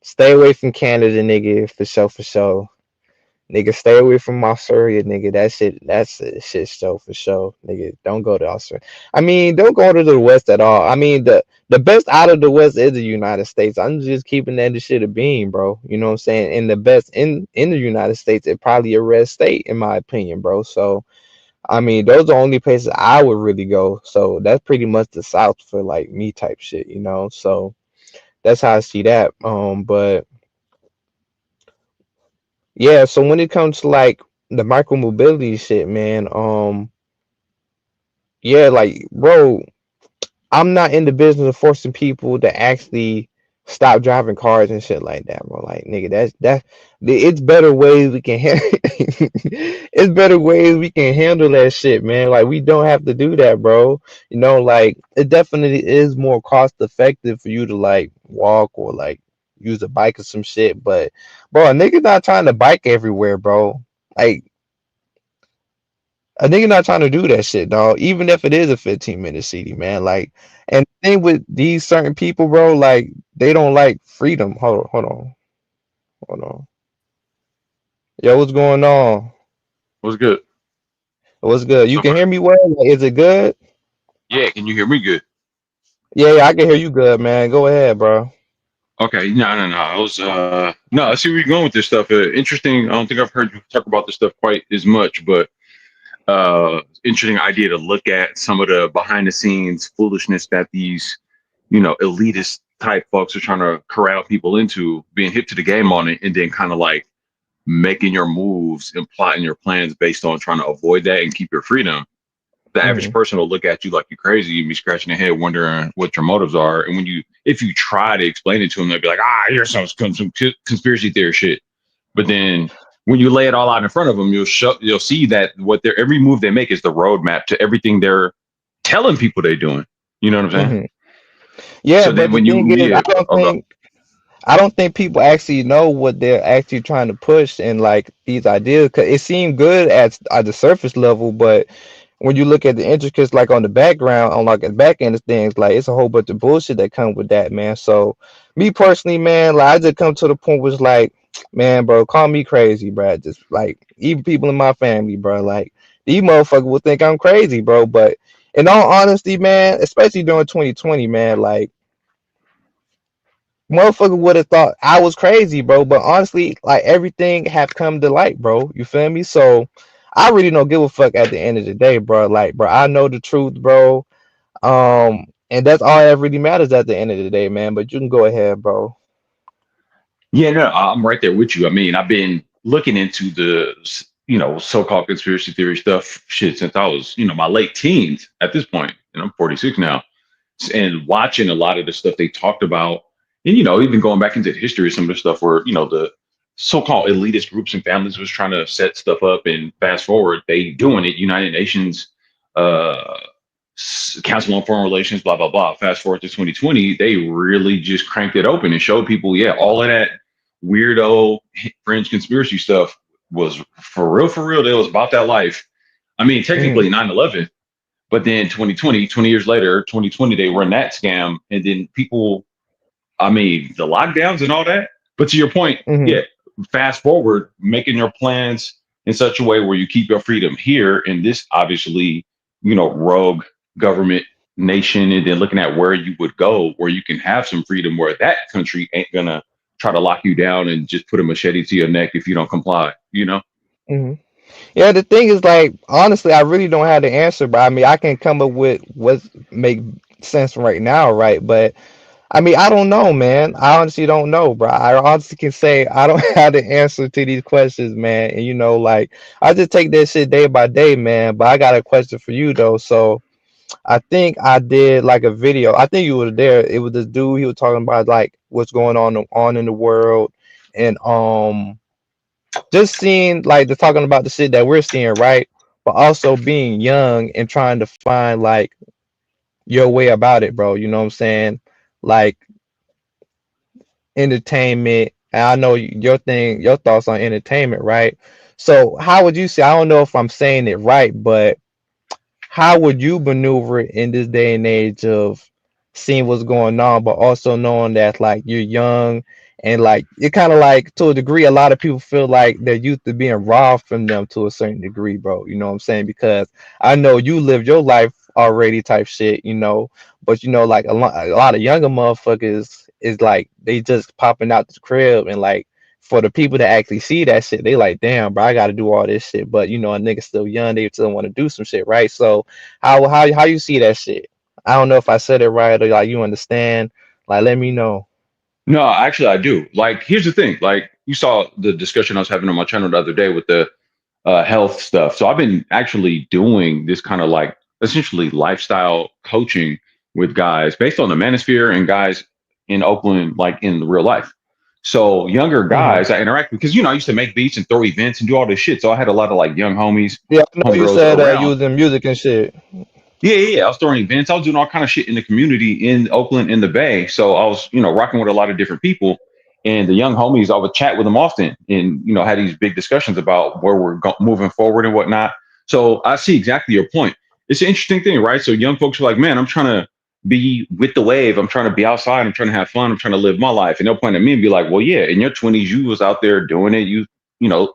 Stay away from Canada, nigga, for sure, for sure. Nigga, stay away from Australia, nigga. That's a shit show for sure, nigga. Don't go to Australia. I mean, don't go to the West at all. I mean, the best out of the West is the United States. I'm just keeping that shit a beam, bro. You know what I'm saying? And the best in the United States is probably a red state, in my opinion, bro. So, I mean, those are the only places I would really go. So that's pretty much the South for like me type shit, you know. So that's how I see that. But yeah, so when it comes to like the micro mobility shit, man, yeah, like bro, I'm not in the business of forcing people to actually stop driving cars and shit like that, bro. Like, nigga, it's better ways we can it's better ways we can handle that shit, man. Like, we don't have to do that, bro. You know, like it definitely is more cost effective for you to like walk or like use a bike or some shit, but bro, a nigga not trying to bike everywhere, bro. Like a nigga not trying to do that shit, dog. Even if it is a 15-minute city, man. Like, and the thing with these certain people, bro, like they don't like freedom. Hold on. Yo, what's going on? What's good? What's good? You So can far, hear me well? Like, is it good? yeah. Can you hear me good? Yeah, yeah, I can hear you good, man. Go ahead, bro. Okay. No. I was no. I see where you're going with this stuff. Interesting. I don't think I've heard you talk about this stuff quite as much, but interesting idea to look at some of the behind the scenes foolishness that these elitist type folks are trying to corral people into, being hip to the game on it, and then kind of like making your moves and plotting your plans based on trying to avoid that and keep your freedom. The average Hmm. person will look at you like you're crazy and be scratching their head wondering what your motives are. And if you try to explain it to them, they'll be like, you're some conspiracy theory shit. But then when you lay it all out in front of them, you'll see that every move they make is the roadmap to everything they're telling people they're doing. You know what I'm saying? Hmm. Yeah, So but then the when thing you, is, yeah, oh, go. I don't think people actually know what they're actually trying to push and like these ideas. Cause it seemed good at the surface level, but when you look at the intricacies, like on the background, on like the back end of things, like it's a whole bunch of bullshit that come with that, man. So, me personally, man, like I just come to the point where it's like, man, bro, call me crazy, bro. Just like even people in my family, bro, like these motherfuckers will think I'm crazy, bro. But in all honesty, man, especially during 2020, man, like motherfucker would have thought I was crazy, bro. But honestly, like everything have come to light, bro. You feel me? So I really don't give a fuck at the end of the day, bro. Like, bro, I know the truth, bro. And that's all that really matters at the end of the day, man. But you can go ahead, bro. Yeah, no, I'm right there with you. I mean, I've been looking into the so-called conspiracy theory stuff shit since I was my late teens. At this point, and I'm 46 now, and watching a lot of the stuff they talked about, and even going back into the history of some of the stuff where the so-called elitist groups and families was trying to set stuff up, and fast forward, they doing it. United Nations, uh, Council on Foreign Relations, blah blah blah. Fast forward to 2020, they really just cranked it open and showed people, yeah, all of that weirdo fringe conspiracy stuff was for real, for real. They was about that life. I mean, Mm, technically 9/11, but then 2020, 20 years later, 2020, they run that scam. And then people, I mean, the lockdowns and all that. But to your point, Hmm. yeah, fast forward, making your plans in such a way where you keep your freedom here in this obviously, rogue government nation, and then looking at where you would go where you can have some freedom where that country ain't gonna try to lock you down and just put a machete to your neck if you don't comply. Hmm. Yeah, the thing is, like, honestly, I really don't have the answer, but I mean, I can come up with what make sense right now, right? But I mean, I don't know, man. I honestly don't know, bro. I honestly can say I don't have the answer to these questions, man. And like, I just take that shit day by day, man. But I got a question for you though. So I think I did like a video. I think you were there. It was this dude. He was talking about like what's going on in the world, and just seeing like they're talking about the shit that we're seeing, right? But also being young and trying to find like your way about it, bro. You know what I'm saying? Like entertainment. And I know your thing, your thoughts on entertainment, right? So how would you say? I don't know if I'm saying it right, but how would you maneuver in this day and age of seeing what's going on, but also knowing that like you're young and like it kind of like to a degree, a lot of people feel like their youth is being robbed from them to a certain degree, bro. You know what I'm saying? Because I know you lived your life already, type shit, but like a lot of younger motherfuckers is like they just popping out the crib and like for the people that actually see that shit, they like, damn, bro, I got to do all this shit. But a nigga still young, they still want to do some shit, right? So how you see that shit? I don't know if I said it right or like you understand. Like, let me know. No, actually, I do. Like, here's the thing. Like, you saw the discussion I was having on my channel the other day with the health stuff. So I've been actually doing this kind of like essentially lifestyle coaching with guys based on the manosphere and guys in Oakland, like in real life. So younger Hmm. guys I interact with because I used to make beats and throw events and do all this shit. So I had a lot of like young homies, Yeah, I know you homegirls said you around. was in music and shit. Yeah. I was throwing events. I was doing all kind of shit in the community in Oakland in the Bay. So I was, rocking with a lot of different people. And the young homies, I would chat with them often and, had these big discussions about where we're moving forward and whatnot. So I see exactly your point. It's an interesting thing, right? So young folks are like, man, I'm trying to be with the wave. I'm trying to be outside. I'm trying to have fun. I'm trying to live my life. And they'll point at me and be like, well, yeah, in your 20s, you was out there doing it.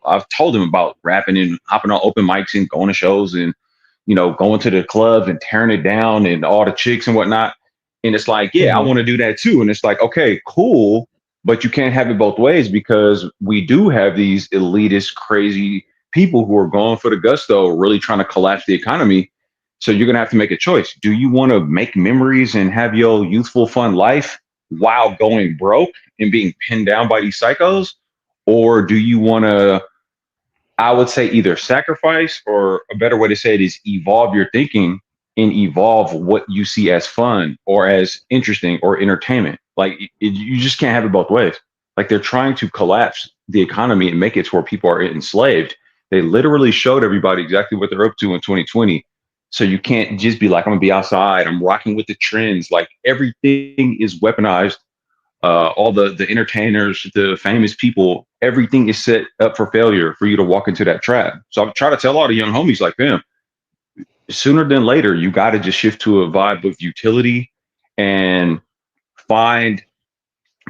I've told them about rapping and hopping on open mics and going to shows and going to the clubs and tearing it down and all the chicks and whatnot. And it's like, yeah, I Hmm. want to do that too. And it's like, okay, cool, but you can't have it both ways because we do have these elitist, crazy people who are going for the gusto, really trying to collapse the economy. So you're gonna have to make a choice. Do you want to make memories and have your youthful, fun life while going broke and being pinned down by these psychos? Or do you want to I would say either sacrifice or a better way to say it is evolve your thinking and evolve what you see as fun or as interesting or entertainment. Like you just can't have it both ways. Like they're trying to collapse the economy and make it to where people are enslaved. They literally showed everybody exactly what they're up to in 2020. So you can't just be like, I'm gonna be outside, I'm rocking with the trends. Like everything is weaponized, all the entertainers, the famous people, everything is set up for failure for you to walk into that trap. So I try to tell all the young homies like them, sooner than later, you got to just shift to a vibe of utility and find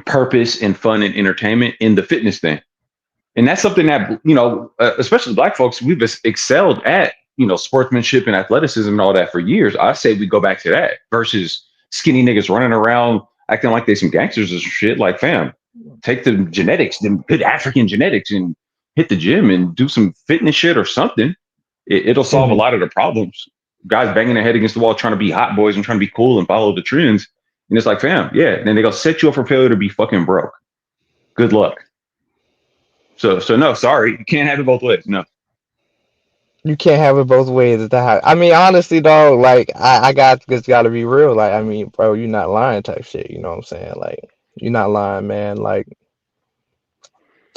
purpose and fun and entertainment in the fitness thing. And that's something that, especially black folks, we've excelled at, sportsmanship and athleticism and all that for years. I say we go back to that versus skinny niggas running around acting like they some gangsters or some shit. Like, fam, take the genetics, the good African genetics, and hit the gym and do some fitness shit or something. It'll solve a Hmm. lot of the problems. Guys banging their head against the wall trying to be hot boys and trying to be cool and follow the trends. And it's like, fam, yeah. And then they go set you up for failure to be fucking broke. Good luck. So no, sorry, you can't have it both ways. No. You can't have it both ways. Is that I mean, honestly, though, like I got just got to be real. Like, I mean, bro, you're not lying, type shit. You know what I'm saying? Like, you're not lying, man. Like,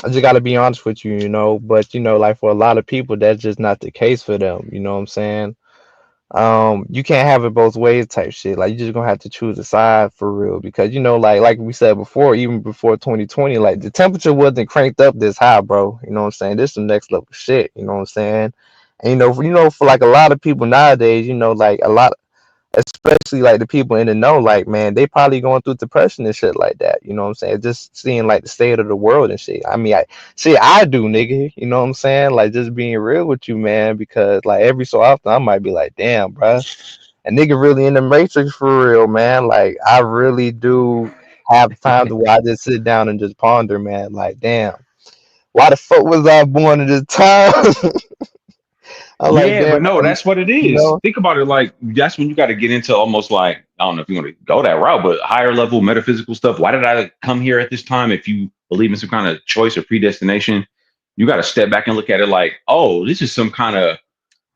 I just got to be honest with you, But like for a lot of people, that's just not the case for them. You know what I'm saying? You can't have it both ways, type shit. Like, you just gonna have to choose a side for real, because like we said before, even before 2020, like the temperature wasn't cranked up this high, bro. You know what I'm saying? This is some next level shit. You know what I'm saying? And for like a lot of people nowadays, like especially like the people in the know, like man, they probably going through depression and shit like that. You know what I'm saying? Just seeing like the state of the world and shit. I mean, I do, nigga. You know what I'm saying? Like just being real with you, man, because like every so often I might be like, damn, bruh, a nigga really in the matrix for real, man. Like I really do have times where I just sit down and just ponder, man. Like, damn, why the fuck was I born at this time? I'm like, Yeah, damn, but no, that's what it you is. know? Think about it, like that's when you got to get into almost like, I don't know if you want to go that route, but higher level metaphysical stuff. Why did I come here at this time? If you believe in some kind of choice or predestination, you got to step back and look at it like, oh, this is some kind of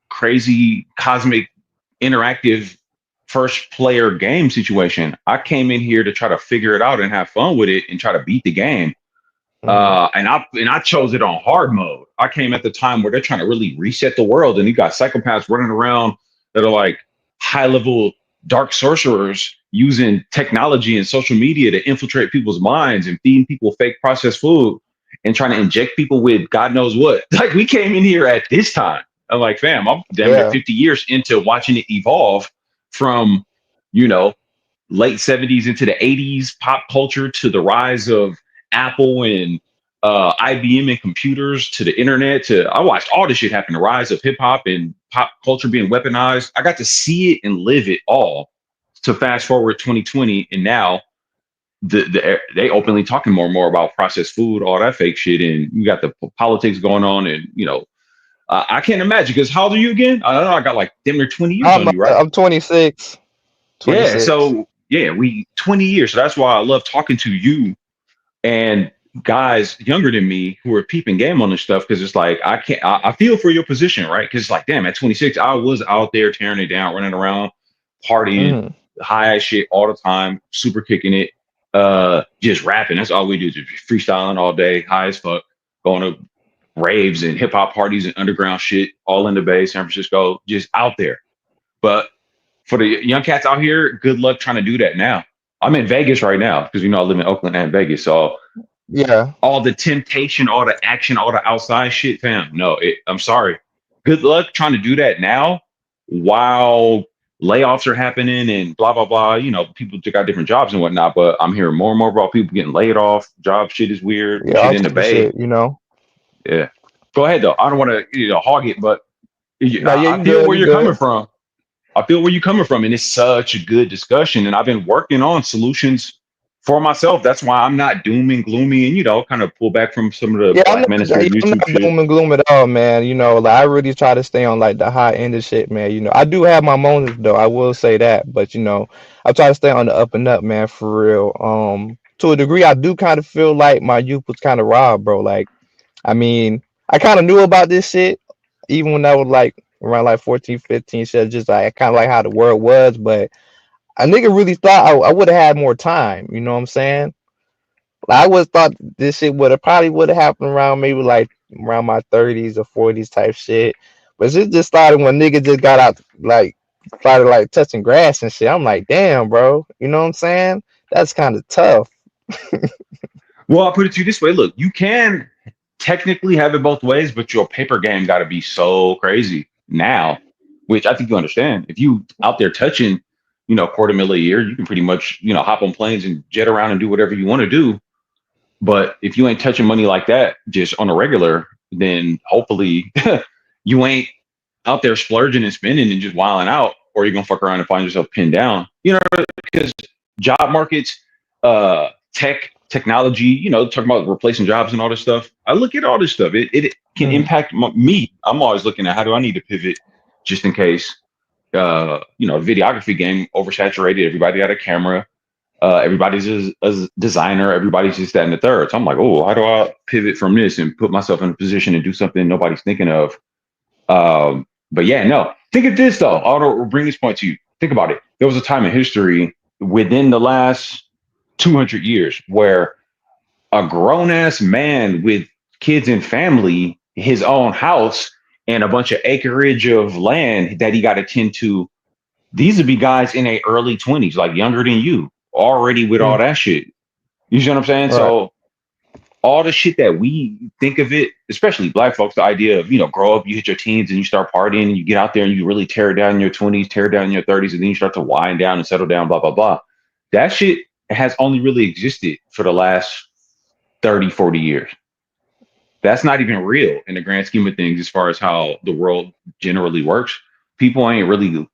crazy cosmic interactive first player game situation. I came in here to try to figure it out and have fun with it and try to beat the game. Hmm. And I chose it on hard mode. I came at the time where they're trying to really reset the world, and you got psychopaths running around that are like high level dark sorcerers using technology and social media to infiltrate people's minds and feeding people fake processed food and trying to inject people with God knows what. Like we came in here at this time. I'm like, fam, I'm damn near Yeah. 50 years into watching it evolve from, you know, late 70s into the 80s pop culture to the rise of Apple and IBM and computers to the internet to I watched all this shit happen, the rise of hip hop and pop culture being weaponized. I got to see it and live it all to fast forward 2020 and now they openly talking more and more about processed food, all that fake shit, and you got the politics going on, and I can't imagine because how old are you again? I don't know. I got like damn near 20 years on you, right? I'm 26. Yeah. 26. So yeah, we 20 years. So that's why I love talking to you and guys younger than me who are peeping game on this stuff because it's like I can't. I feel for your position, right? Because it's like, damn, at 26, I was out there tearing it down, running around, partying, Hmm. high as shit all the time, super kicking it, just rapping. That's all we do, just freestyling all day, high as fuck, going to raves and hip hop parties and underground shit, all in the Bay, San Francisco, just out there. But for the young cats out here, good luck trying to do that now. I'm in Vegas right now because I live in Oakland and Vegas. So Yeah. all the temptation, all the action, all the outside shit, fam. No, I'm sorry. Good luck trying to do that now while layoffs are happening and blah blah blah. People took out different jobs and whatnot. But I'm hearing more and more about people getting laid off. Job shit is weird. Yeah, Shit all in the type of Bay. shit, you know. Yeah. Go ahead though. I don't want to hog it, but No, yeah, I you feel good, where you you're coming good. from. I feel where you're coming from, and it's such a good discussion. And I've been working on solutions for myself. That's why I'm not doom and gloomy, and kind of pull back from some of the Yeah, Black Minister I'm YouTube not shit. doom and gloom at all, man. You know, like I really try to stay on like the high end of shit, man. You know, I do have my moments though, I will say that, but you know, I try to stay on the up and up, man, for real. To a degree, I do kind of feel like my youth was kind of robbed, bro. Like, I mean, I kind of knew about this shit even when I was like around like 14, 15, shit, just like kind of like how the world was, but a nigga really thought I would have had more time. You know what I'm saying? I would thought this shit would have happened around maybe like around my 30s or 40s type shit. But it just started when nigga just got out like started like touching grass and shit. I'm like, damn, bro. You know what I'm saying? That's kind of tough. Well, I'll put it to you this way: look, you can technically have it both ways, but your paper game got to be so crazy now, which I think you understand. If you out there touching, quarter mil a year, you can pretty much, hop on planes and jet around and do whatever you want to do. But if you ain't touching money like that just on a regular, then hopefully you ain't out there splurging and spending and just wilding out, or you're gonna fuck around and find yourself pinned down. Because job markets, technology, talking about replacing jobs and all this stuff. I look at all this stuff. It can Mhm. impact me. I'm always looking at how do I need to pivot just in case. The videography game oversaturated. Everybody got a camera. Everybody's a designer. Everybody's just that and the third. So I'm like, oh, how do I pivot from this and put myself in a position and do something nobody's thinking of? But yeah, no. Think of this though. I'll bring this point to you. Think about it. There was a time in history within the last 200 years where a grown ass man with kids and family, his own house, and a bunch of acreage of land that he got to tend to. These would be guys in their early 20s, like younger than you, already with all Mhm. that shit. You see what I'm saying? Right. So all the shit that we think of it, especially black folks, the idea of, grow up, you hit your teens and you start partying and you get out there and you really tear it down in your 20s, tear it down in your 30s, and then you start to wind down and settle down, blah, blah, blah. That shit has only really existed for the last 30, 40 years. That's not even real in the grand scheme of things as far as how the world generally works. People ain't really,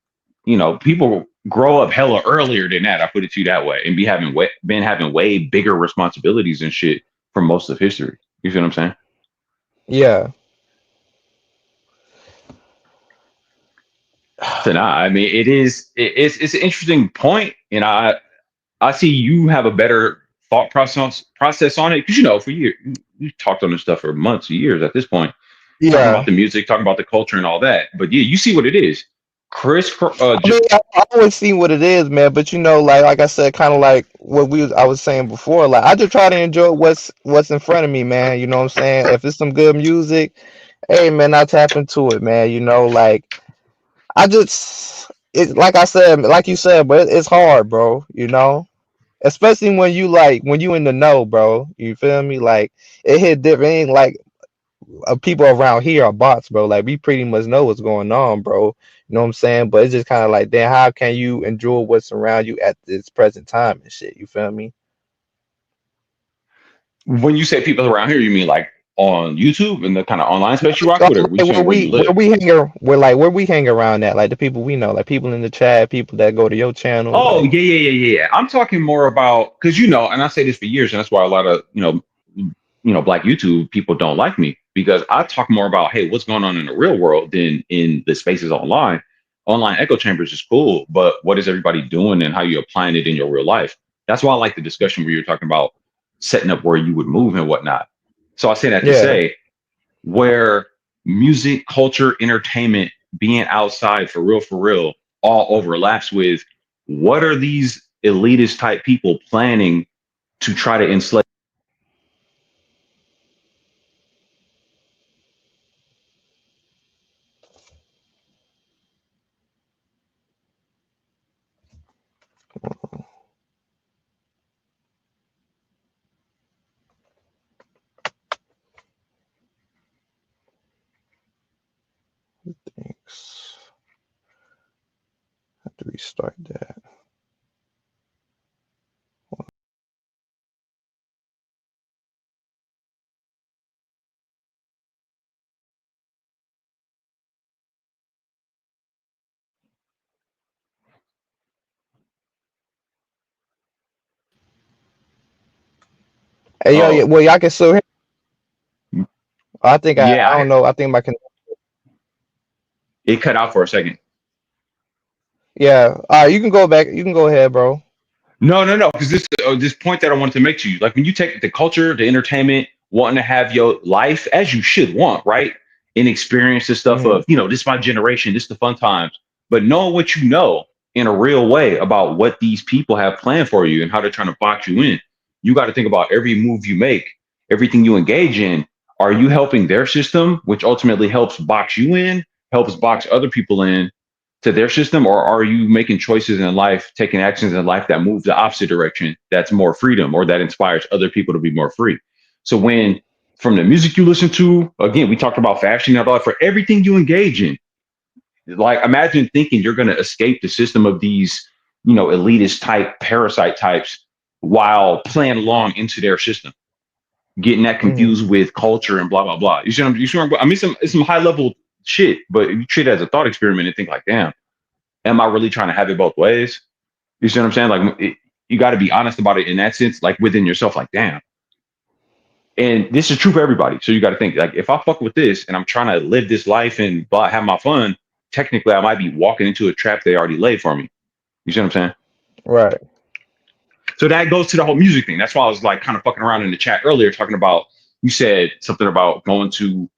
people grow up hella earlier than that. I put it to you that way, and been having way bigger responsibilities and shit for most of history. You feel what I'm saying? Yeah. So nah, I mean, it's an interesting point, and I see you have a better thought process on it because for years you talked on this stuff for months, years at this point, talking about Yeah. the music, talking about the culture and all that. But yeah, you see what it is. Chris, I mean, I always see what it is, man. But like I said, kind of like what I was saying before. Like I just try to enjoy what's in front of me, man. You know what I'm saying? If it's some good music, hey, man, I tap into it, man. Like I just it like I said, like you said, but it's hard, bro. Especially when you in the know, bro. You feel me? Like it hit different. It ain't like people around here are bots, bro. Like we pretty much know what's going on, bro. You know what I'm saying? But it's just kind of like, then how can you enjoy what's around you at this present time and shit? You feel me? when you say people around here, you mean like on YouTube and the kind of online space you rock So, with, or we like saying where you live? where we hang around at, like the people we know, like people in the chat, people that go to your channel, Oh like yeah, yeah, yeah, yeah. I'm talking more about because and I say this for years, and that's why a lot of black YouTube people don't like me because I talk more about hey, what's going on in the real world than in the spaces online. Online echo chambers is cool, but what is everybody doing and how you applying it in your real life? That's why I like the discussion where you're talking about setting up where you would move and whatnot. So I say that to yeah. say where music, culture, entertainment, being outside for real, all overlaps with what are these elitist type people planning to try to enslave? Thanks. Have to restart that. Hey, yo, yeah, Oh, well, y'all can still hear. yeah, I don't know. I think my can. it cut out for a second. Yeah. All right, you can go back. You can go ahead, bro. No, no, no. Because this point that I wanted to make to you, like when you take the culture, the entertainment, wanting to have your life as you should want, right? And experience the stuff Hmm. of, this is my generation, this is the fun times. But knowing what you know in a real way about what these people have planned for you and how they're trying to box you in, you got to think about every move you make, everything you engage in. Are you helping their system, which ultimately helps box you in, helps box other people in, to their system, or are you making choices in life, taking actions in life that move the opposite direction, that's more freedom or that inspires other people to be more free? So when from the music you listen to, again, we talked about fashion and all that, for everything you engage in, like imagine thinking you're going to escape the system of these, elitist type parasite types while playing along into their system, getting that Hmm. confused with culture and blah blah blah. I mean, it's some high level shit, but you treat it as a thought experiment and think like, damn, am I really trying to have it both ways? You see what I'm saying? Like, you got to be honest about it in that sense, like within yourself, like, damn. And this is true for everybody. So you got to think, like, if I fuck with this and I'm trying to live this life and have my fun, technically I might be walking into a trap they already laid for me. You see what I'm saying? Right. So that goes to the whole music thing. That's why I was like kind of fucking around in the chat earlier, talking about, you said something about going to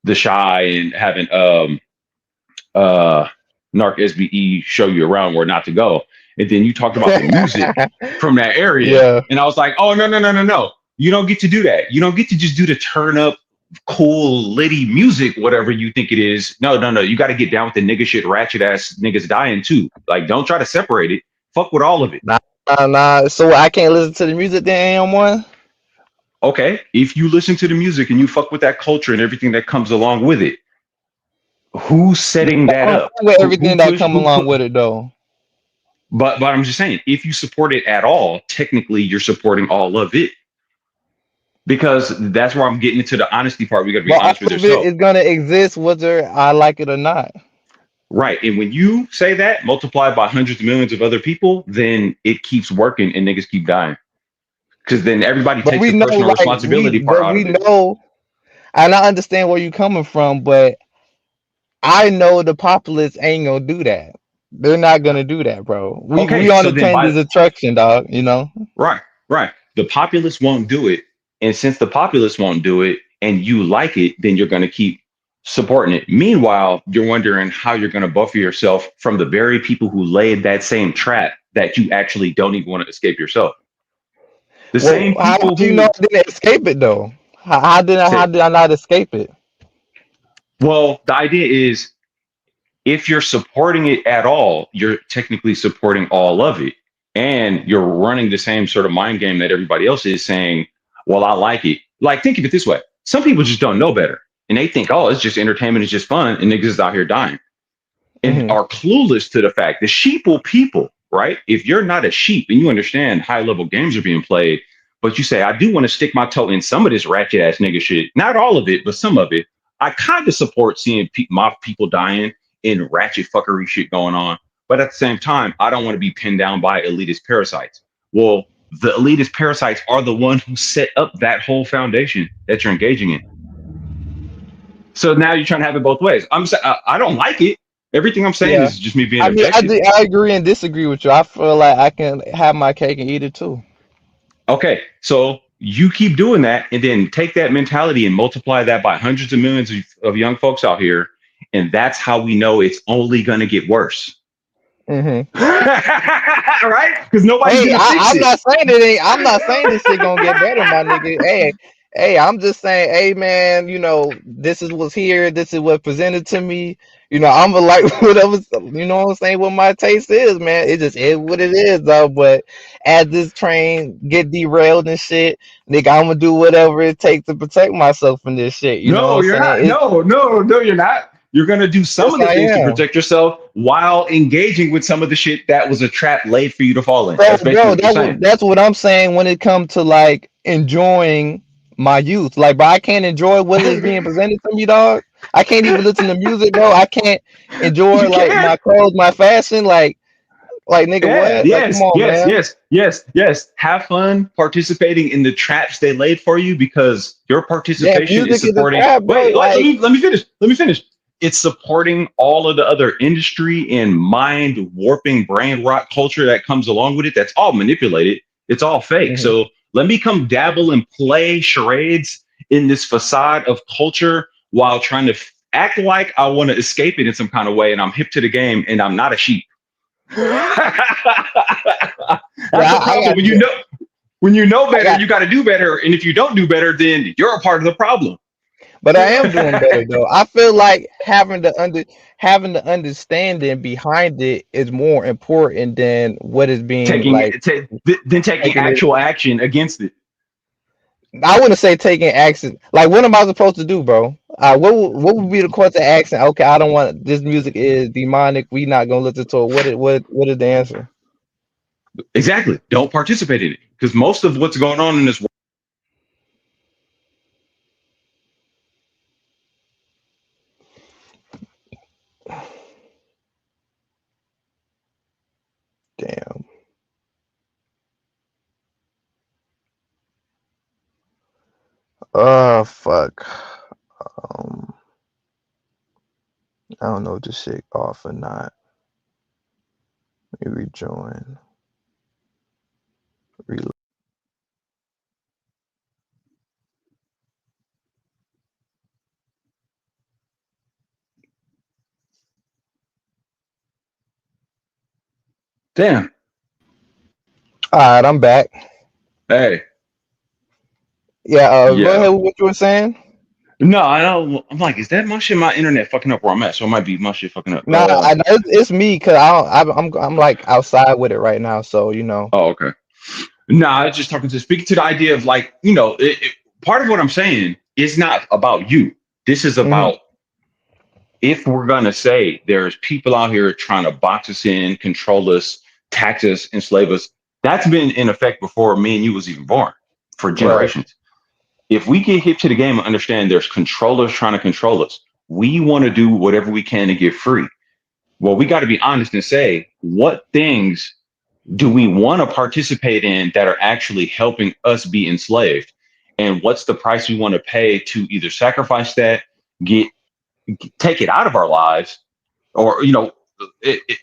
the Shy and having uh Narc SBE show you around where not to go. And then you talked about the music from that area. Yeah. And I was like, oh no, no, no, no, no. You don't get to do that. You don't get to just do the turn up cool litty music, whatever you think it is. No, no, no. You got to get down with the nigga shit, ratchet ass niggas dying too. Like, don't try to separate it. Fuck with all of it. Nah, nah, nah. So I can't listen to the music then, AM1? Okay, if you listen to the music and you fuck with that culture and everything that comes along with it, who's setting I that don't up? fuck with Who everything that push come who along put? with it though. But I'm just saying, if you support it at all, technically you're supporting all of it, because that's where I'm getting into the honesty part. We got to be But all honest with of it yourself, is gonna exist whether I like it or not. right? And when you say that multiplied by hundreds of millions of other people, then it keeps working and niggas keep dying, because then everybody But takes we the know, personal like responsibility part out we of it. know, and I understand where you coming from, but I know the populace ain't gonna do that. They're not gonna do that, bro. We Okay, on so the then transit attraction, dog. You know. right, right. The populace won't do it. And since the populace won't do it and you like it, then you're going to keep supporting it. Meanwhile, you're wondering how you're going to buffer yourself from the very people who laid that same trap that you actually don't even want to escape yourself. The Well, same how people do you know who I didn't escape it though? How say, did I not escape it? well, the idea is if you're supporting it at all, you're technically supporting all of it. And you're running the same sort of mind game that everybody else is saying, well, I like it. Like, think of it this way. Some people just don't know better. And they think, oh, it's just entertainment, it's just fun. And niggas is out here dying and Hmm. are clueless to the fact the sheeple people, right? If you're not a sheep and you understand high level games are being played, but you say, I do want to stick my toe in some of this ratchet ass nigga shit, not all of it, but some of it. I kind of support seeing my people dying in ratchet fuckery shit going on. But at the same time, I don't want to be pinned down by elitist parasites. Well, the elitist parasites are the one who set up that whole foundation that you're engaging in. So now you're trying to have it both ways. I don't like it. Everything I'm saying Yeah. is just me being I mean, objective. I agree and disagree with you. I feel like I can have my cake and eat it too. Okay, so you keep doing that and then take that mentality and multiply that by hundreds of millions of young folks out here. And that's how we know it's only going to get worse. Hmm. Right? Because nobody's Hey, going to fix I'm it. not saying it ain't. I'm not saying this shit gonna get better, my nigga. Hey, I'm just saying, hey, man. You know, this is what's here. This is what presented to me. You know, I'm gonna like whatever. You know what I'm saying? What my taste is, man. It just is what it is, though. But as this train get derailed and shit, nigga, I'm gonna do whatever it takes to protect myself from this shit. You know what No, I'm you're not. saying? No, you're not. You're going to do some Yes, of the I things to am. protect yourself while engaging with some of the shit that was a trap laid for you to fall in. That's basically Bro, what you're saying. that's what I'm saying when it comes to like enjoying my youth. Like, bro, I can't enjoy what is being presented to me, dog. I can't even listen to music, bro. I can't enjoy You like can. my clothes, my fashion. Like nigga, Yeah, what? Like, come on, man. yes. Have fun participating in the traps they laid for you because your Yeah, participation is music is a supporting. trap, bro. Wait, Like, let me finish. Let me finish. It's supporting all of the other industry and mind warping brain rot culture that comes along with it. That's all manipulated. It's all fake. mhm. So let me come dabble and play charades in this facade of culture while trying to act like I want to escape it in some kind of way and I'm hip to the game and I'm not a sheep. That's Yeah, the I problem. got When you know I better, got you got to do better. And if you don't do better, then you're a part of the problem. but I am doing better though. I feel like having the understanding behind it is more important than what is being taking like then taking taken. actual action against it. I wouldn't say taking action. Like, what am I supposed to do, bro? What would be the course of action? Okay, I don't want this music is demonic. We not gonna listen to it. What is the answer? Exactly. Don't participate in it because most of what's going on in this world. Damn. Oh fuck. Um, I don't know if this shit off or not. Let me rejoin. Reload. Damn. All right, I'm back. Hey. Yeah. Go Yeah. ahead with what you were saying. No, I don't. I'm like, is that my shit? My internet fucking up where I'm at, so it might be my shit fucking up. Nah, it's me because I'm like outside with it right now. So you know. Oh, okay. No, I was just talking to speaking to the idea of like, part of what I'm saying is not about you. This is Hmm. about if we're gonna say there's people out here trying to box us in, control us, tax us, enslave us. That's been in effect before me and you was even born for Right. generations. If we get hip to the game and understand there's controllers trying to control us, we want to do whatever we can to get free. Well, we got to be honest and say what things do we want to participate in that are actually helping us be enslaved, and what's the price we want to pay to either sacrifice that, get take it out of our lives, or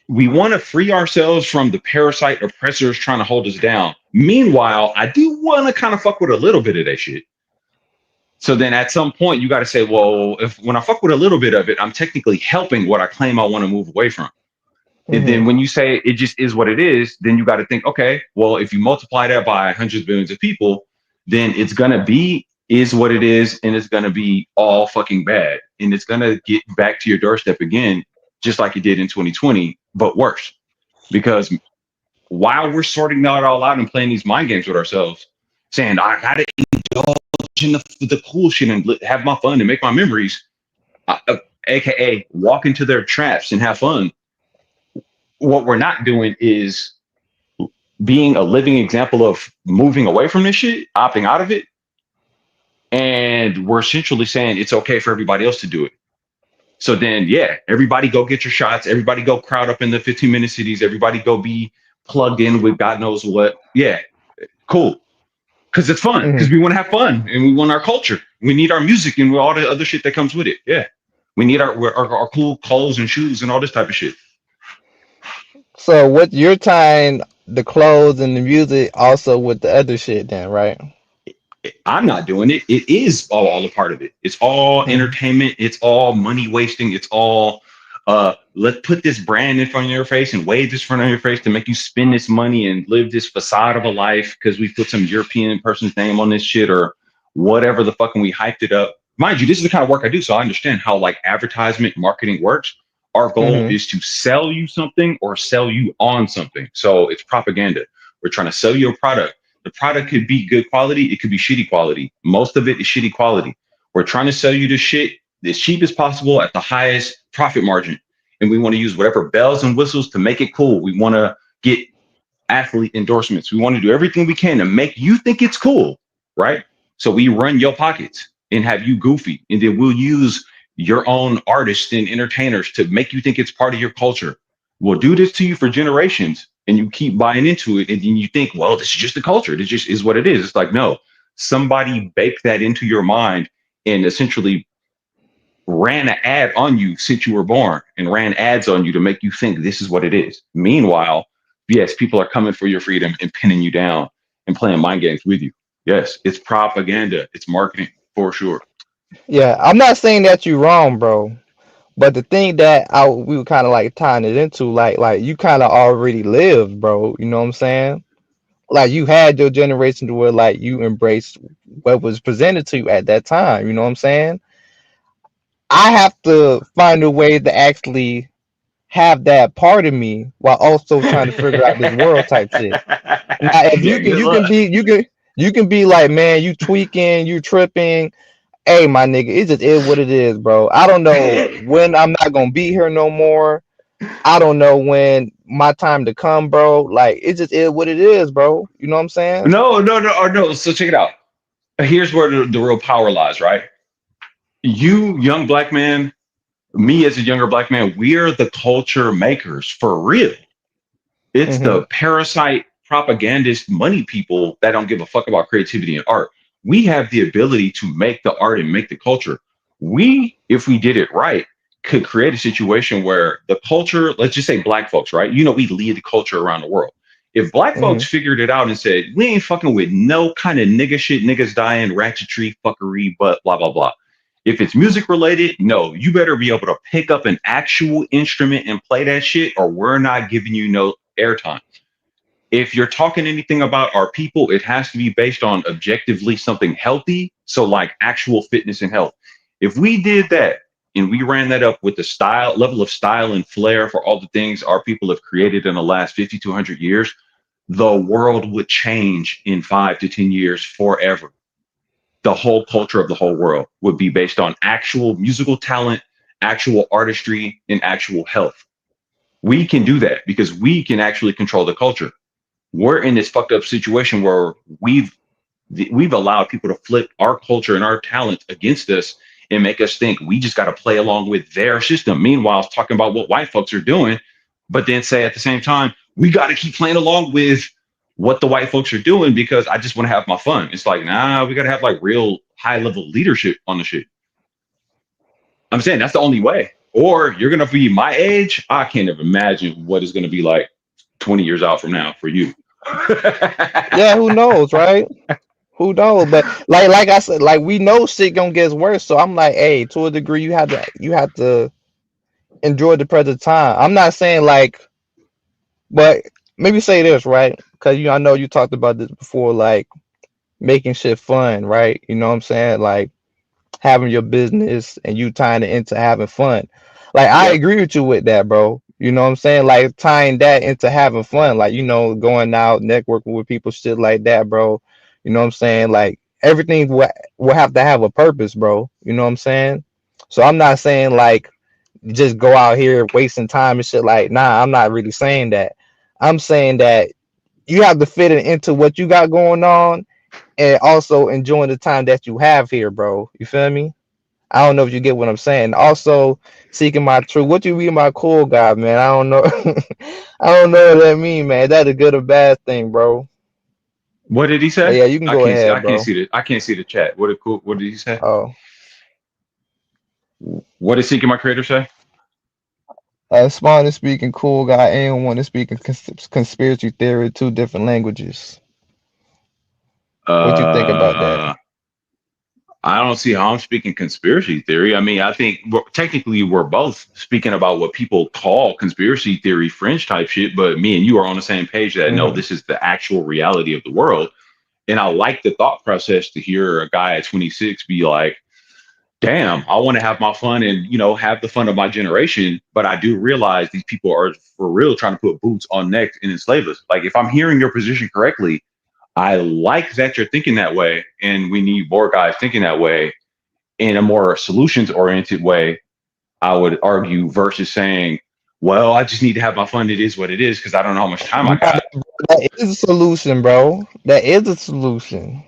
we want to free ourselves from the parasite oppressors trying to hold us down. Meanwhile, I do want to kind of fuck with a little bit of that shit. So then at some point you got to say, well, if when I fuck with a little bit of it, I'm technically helping what I claim I want to move away from. And then Hmm. when you say it just is what it is, then you got to think, okay, well, if you multiply that by hundreds of billions of people, then it's gonna be is what it is, and it's gonna be all fucking bad, and it's gonna get back to your doorstep again, just like it did in 2020, but worse. Because while we're sorting that all out and playing these mind games with ourselves, saying I gotta indulge in the cool shit and have my fun and make my memories, aka walk into their traps and have fun. What we're not doing is being a living example of moving away from this shit, opting out of it, and we're essentially saying it's okay for everybody else to do it. So then, yeah, everybody go get your shots. Everybody go crowd up in the 15-minute cities. Everybody go be plugged in with God knows what. Yeah, cool. Because it's fun. Because Hmm. we want to have fun and we want our culture. We need our music and all the other shit that comes with it. Yeah, we need our cool clothes and shoes and all this type of shit. So what you're tying the clothes and the music also with the other shit then, right? I'm not doing it. It is all a part of it. It's all Hmm. entertainment. It's all money wasting. It's all let's put this brand in front of your face and wave this in front of your face to make you spend this money and live this facade of a life because we put some European person's name on this shit or whatever the fucking we hyped it up. Mind you, this is the kind of work I do, so I understand how like advertisement marketing works. Our goal Hmm. is to sell you something or sell you on something. So it's propaganda. We're trying to sell you a product. The product could be good quality, it could be shitty quality. Most of it is shitty quality. We're trying to sell you this shit as cheap as possible at the highest profit margin. And we want to use whatever bells and whistles to make it cool. We want to get athlete endorsements. We want to do everything we can to make you think it's cool, right? So we run your pockets and have you goofy. And then we'll use your own artists and entertainers to make you think it's part of your culture. We'll do this to you for generations and you keep buying into it. And then you think, well, this is just the culture. This just is what it is. It's like, no, somebody baked that into your mind and essentially ran an ad on you since you were born and ran ads on you to make you think this is what it is. Meanwhile, yes, people are coming for your freedom and pinning you down and playing mind games with you. Yes, it's propaganda, it's marketing for sure. Yeah, I'm not saying that you're wrong, bro. But the thing that we were kind of like tying it into, like you kind of already lived, bro. You know what I'm saying? Like you had your generation to where like you embraced what was presented to you at that time. You know what I'm saying? I have to find a way to actually have that part of me while also trying to figure out this world type shit. Now, if Yeah, good you can luck. be, you can be like, man, you tweaking, you tripping. Hey, my nigga, it just is what it is, bro. I don't know when I'm not gonna be here no more. I don't know when my time to come, bro. Like it just is what it is, bro. You know what I'm saying? No. So check it out. Here's where the real power lies, right? You, young black man, me as a younger black man, we're the culture makers for real. It's Hmm. the parasite propagandist money people that don't give a fuck about creativity and art. We have the ability to make the art and make the culture. We, if we did it right, could create a situation where the culture, let's just say black folks, right? We lead the culture around the world. If black folks Hmm. figured it out and said, we ain't fucking with no kind of nigga shit, niggas dying, ratchetry, fuckery, but blah, blah, blah. If it's music related, no, you better be able to pick up an actual instrument and play that shit, or we're not giving you no airtime. If you're talking anything about our people, it has to be based on objectively something healthy. So, like actual fitness and health. If we did that and we ran that up with the level of style and flair for all the things our people have created in the last 50 to 100 years, the world would change in 5 to 10 years forever. The whole culture of the whole world would be based on actual musical talent, actual artistry, and actual health. We can do that because we can actually control the culture. We're in this fucked up situation where we've allowed people to flip our culture and our talent against us and make us think we just got to play along with their system. Meanwhile, talking about what white folks are doing, but then say at the same time, we got to keep playing along with what the white folks are doing because I just want to have my fun. It's like, nah, we got to have like real high level leadership on the shit. I'm saying that's the only way. Or you're going to be my age. I can't even imagine what it's going to be like 20 years out from now for you. Yeah, who knows, right? Who knows? But like I said, like we know shit gonna get worse. So I'm like, hey, to a degree, you have to enjoy the present time. I'm not saying like, but maybe say this right, because I know you talked about this before, like making shit fun, right? You know what I'm saying? Like having your business and you tying it into having fun. Like I Yep. agree with you with that, bro. You know what I'm saying? Like tying that into having fun, like going out, networking with people, shit like that, bro. You know what I'm saying? Like everything will have to have a purpose, bro. You know what I'm saying? So I'm not saying like just go out here wasting time and shit. Like, nah, I'm not really saying that. I'm saying that you have to fit it into what you got going on and also enjoying the time that you have here, bro. You feel me? I don't know if you get what I'm saying. Also, seeking my truth. What you mean by cool guy, man? I don't know. I don't know what that mean, man. Is that a good or bad thing, bro? What did he But say? yeah, you can I go can't see. I ahead, can't bro. see the. I can't see the chat. What did he say? Oh, What did Seeking My Creator say? spawn is speaking cool guy. Anyone is speaking conspiracy theory, two different languages. What you think about that? Uh, I don't see how I'm speaking conspiracy theory. I mean, I think technically we're both speaking about what people call conspiracy theory, fringe type shit. But me and you are on the same page that no, Hmm. this is the actual reality of the world. And I like the thought process to hear a guy at 26 be like, damn, I want to have my fun and, have the fun of my generation. But I do realize these people are for real trying to put boots on necks and enslave us. Like, if I'm hearing your position correctly, I like that you're thinking that way. And we need more guys thinking that way in a more solutions oriented way, I would argue, versus saying, well, I just need to have my fun. It is what it is because I don't know how much time I Nah, got. that is a solution, bro. That is a solution.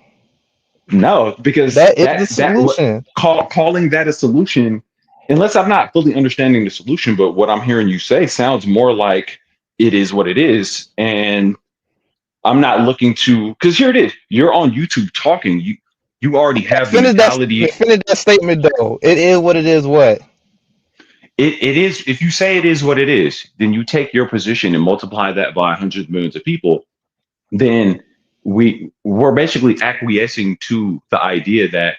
No, because That is the that what solution. calling that a solution, unless I'm not fully understanding the solution, but what I'm hearing you say sounds more like it is what it is, and I'm not looking to because here it is. You're on YouTube talking. You already have the Finish that mentality. statement. Finish that statement though. It is what it is. What? It is if you say it is what it is, then you take your position and multiply that by hundreds of millions of people, then we're basically acquiescing to the idea that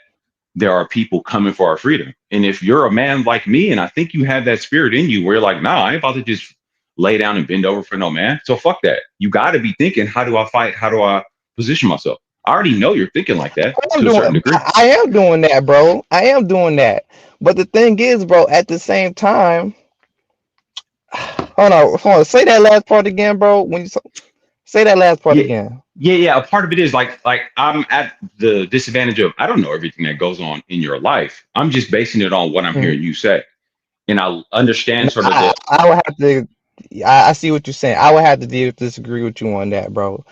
there are people coming for our freedom. And if you're a man like me, and I think you have that spirit in you where you're like, nah, I ain't about to just lay down and bend over for no man. So fuck that. You got to be thinking, how do I fight? How do I position myself? I already know you're thinking like that I'm to a doing. certain degree. I am doing that, bro. I am doing that. But the thing is, bro. At the same time, hold on. Hold on. Say that last part again, bro. Say that last part Yeah. again. Yeah. A part of it is like I'm at the disadvantage of I don't know everything that goes on in your life. I'm just basing it on what I'm Mhm. hearing you say. And I No, understand sort of I would have to. I see what you're saying. I would have to disagree with you on that, bro.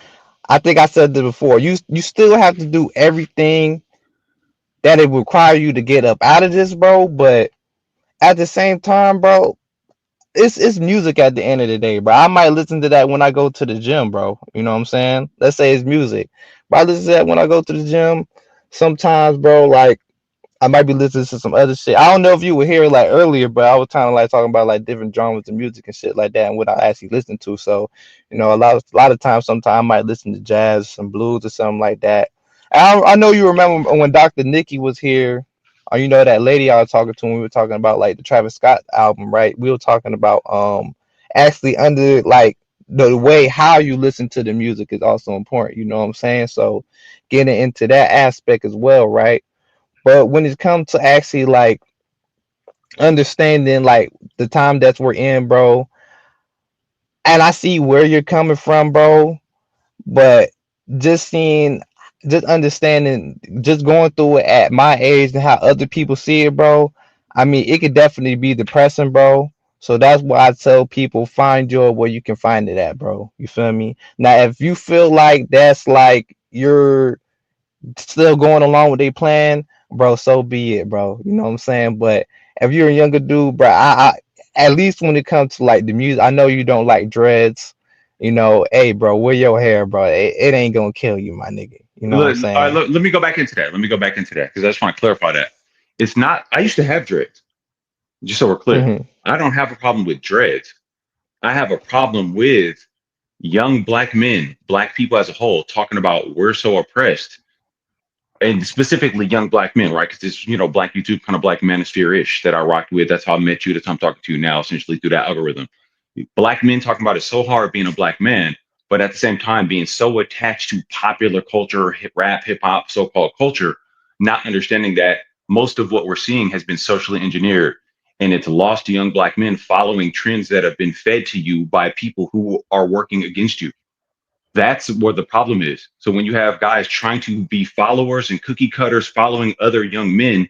I think I said this before. You still have to do everything that it require you to get up out of this, bro. But at the same time, bro, it's music at the end of the day, bro. I might listen to that when I go to the gym, bro. You know what I'm saying? Let's say it's music. But I listen to that when I go to the gym. Sometimes, bro, like I might be listening to some other shit. I don't know if you were here like earlier, but I was kind of like talking about like different genres of music and shit like that and what I actually listen to. So, a lot of times, sometimes I might listen to jazz, some blues or something like that. I know you remember when Dr. Nikki was here, or that lady I was talking to when we were talking about like the Travis Scott album, right? We were talking about actually under like the way how you listen to the music is also important. You know what I'm saying? So getting into that aspect as well, right? But when it comes to actually like understanding like the time that we're in, bro, and I see where you're coming from, bro. But just seeing, just understanding, just going through it at my age and how other people see it, bro. I mean, it could definitely be depressing, bro. So that's why I tell people find joy where you can find it at, bro. You feel me? Now, if you feel like that's like you're still going along with their plan, bro, so be it, bro. You know what I'm saying? But if you're a younger dude, bro, I at least when it comes to like the music, I know you don't like dreads. You know, hey, bro, wear your hair, bro. It ain't gonna kill you, my nigga. You know what I'm Look, all right, saying? let me go back into that. Let me go back into that because I just want to clarify that. It's not, I used to have dreads, just so we're clear. Hmm. I don't have a problem with dreads. I have a problem with young black men, black people as a whole, talking about we're so oppressed, and specifically young black men, right? Because it's, black YouTube, kind of black manosphere ish that I rocked with. That's how I met you. That's how I'm talking to you now, essentially through that algorithm. Black men talking about it so hard being a black man, but at the same time being so attached to popular culture, rap, hip hop, so called culture, not understanding that most of what we're seeing has been socially engineered, and it's lost young black men following trends that have been fed to you by people who are working against you. That's where the problem is. So when you have guys trying to be followers and cookie cutters following other young men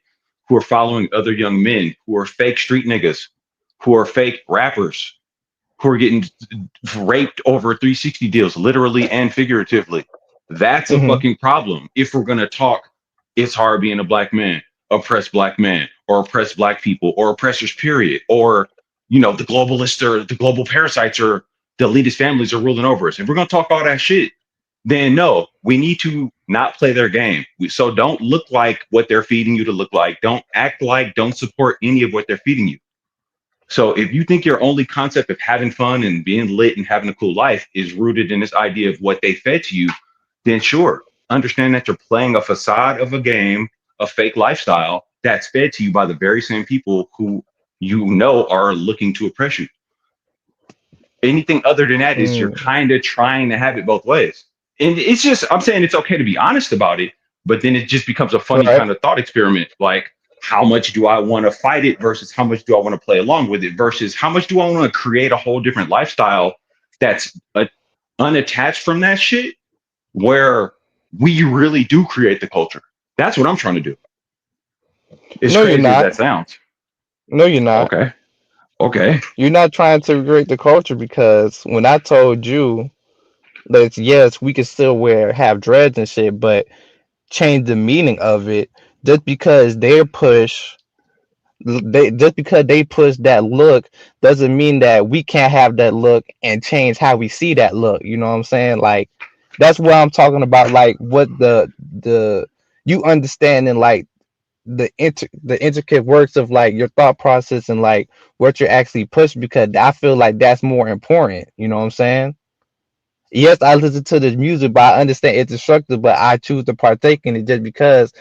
who are following other young men who are fake street niggas, who are fake rappers, who are getting raped over 360 deals, literally and figuratively. That's a Hmm. fucking problem. If we're gonna talk, it's hard being a black man, or oppressed black people, or oppressors, period, or the globalists or the global parasites or the elitist families are ruling over us. If we're gonna talk all that shit, then no, we need to not play their game. So don't look like what they're feeding you to look like. Don't act like, don't support any of what they're feeding you. So if you think your only concept of having fun and being lit and having a cool life is rooted in this idea of what they fed to you, then sure, understand that you're playing a facade of a game, a fake lifestyle that's fed to you by the very same people who are looking to oppress you. Anything other than that is you're Mm. kind of trying to have it both ways. And it's just, I'm saying it's okay to be honest about it, but then it just becomes a funny Right. kind of thought experiment. Like, how much do I want to fight it versus how much do I want to play along with it versus how much do I want to create a whole different lifestyle that's unattached from that shit where we really do create the culture. That's what I'm trying to do. As No, you're crazy as not. that sounds. No, you're not. Okay. Okay. You're not trying to create the culture because when I told you that yes, we can still have dreads and shit, but change the meaning of it just because they push that look doesn't mean that we can't have that look and change how we see that look. You know what I'm saying? Like that's what I'm talking about. Like what the you understanding like the intricate works of like your thought process and like what you're actually pushing because I feel like that's more important. You know what I'm saying? Yes, I listen to the music, but I understand it's destructive, but I choose to partake in it just because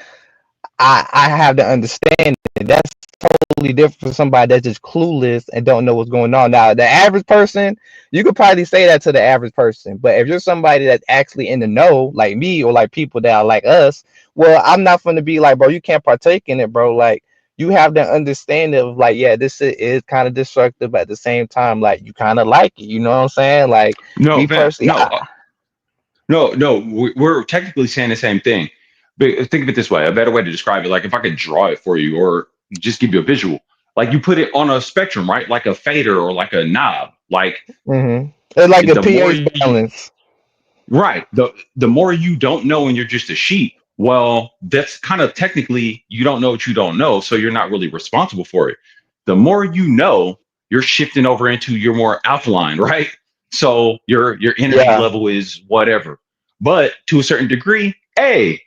I have to understand it. That's totally different from somebody that's just clueless and don't know what's going on. Now, the average person, you could probably say that to the average person, but if you're somebody that's actually in the know, like me or like people that are like us, well, I'm not going to be like, bro, you can't partake in it, bro. Like, you have the understanding of like, yeah, this is kind of destructive, but at the same time, like, you kind of like it. You know what I'm saying? Like, No, me fam. personally, No. We're technically saying the same thing. But think of it this way: a better way to describe it, like if I could draw it for you, or just give you a visual, like you put it on a spectrum, right? Like a fader or like a knob. Like it's like a the more pH you, balance. right, the more you don't know, and you're just a sheep. Well, that's kind of technically you don't know what you don't know, so you're not really responsible for it. The more you know, you're shifting over into your more alkaline, right? So your energy Yeah. level is whatever. But to a certain degree, hey,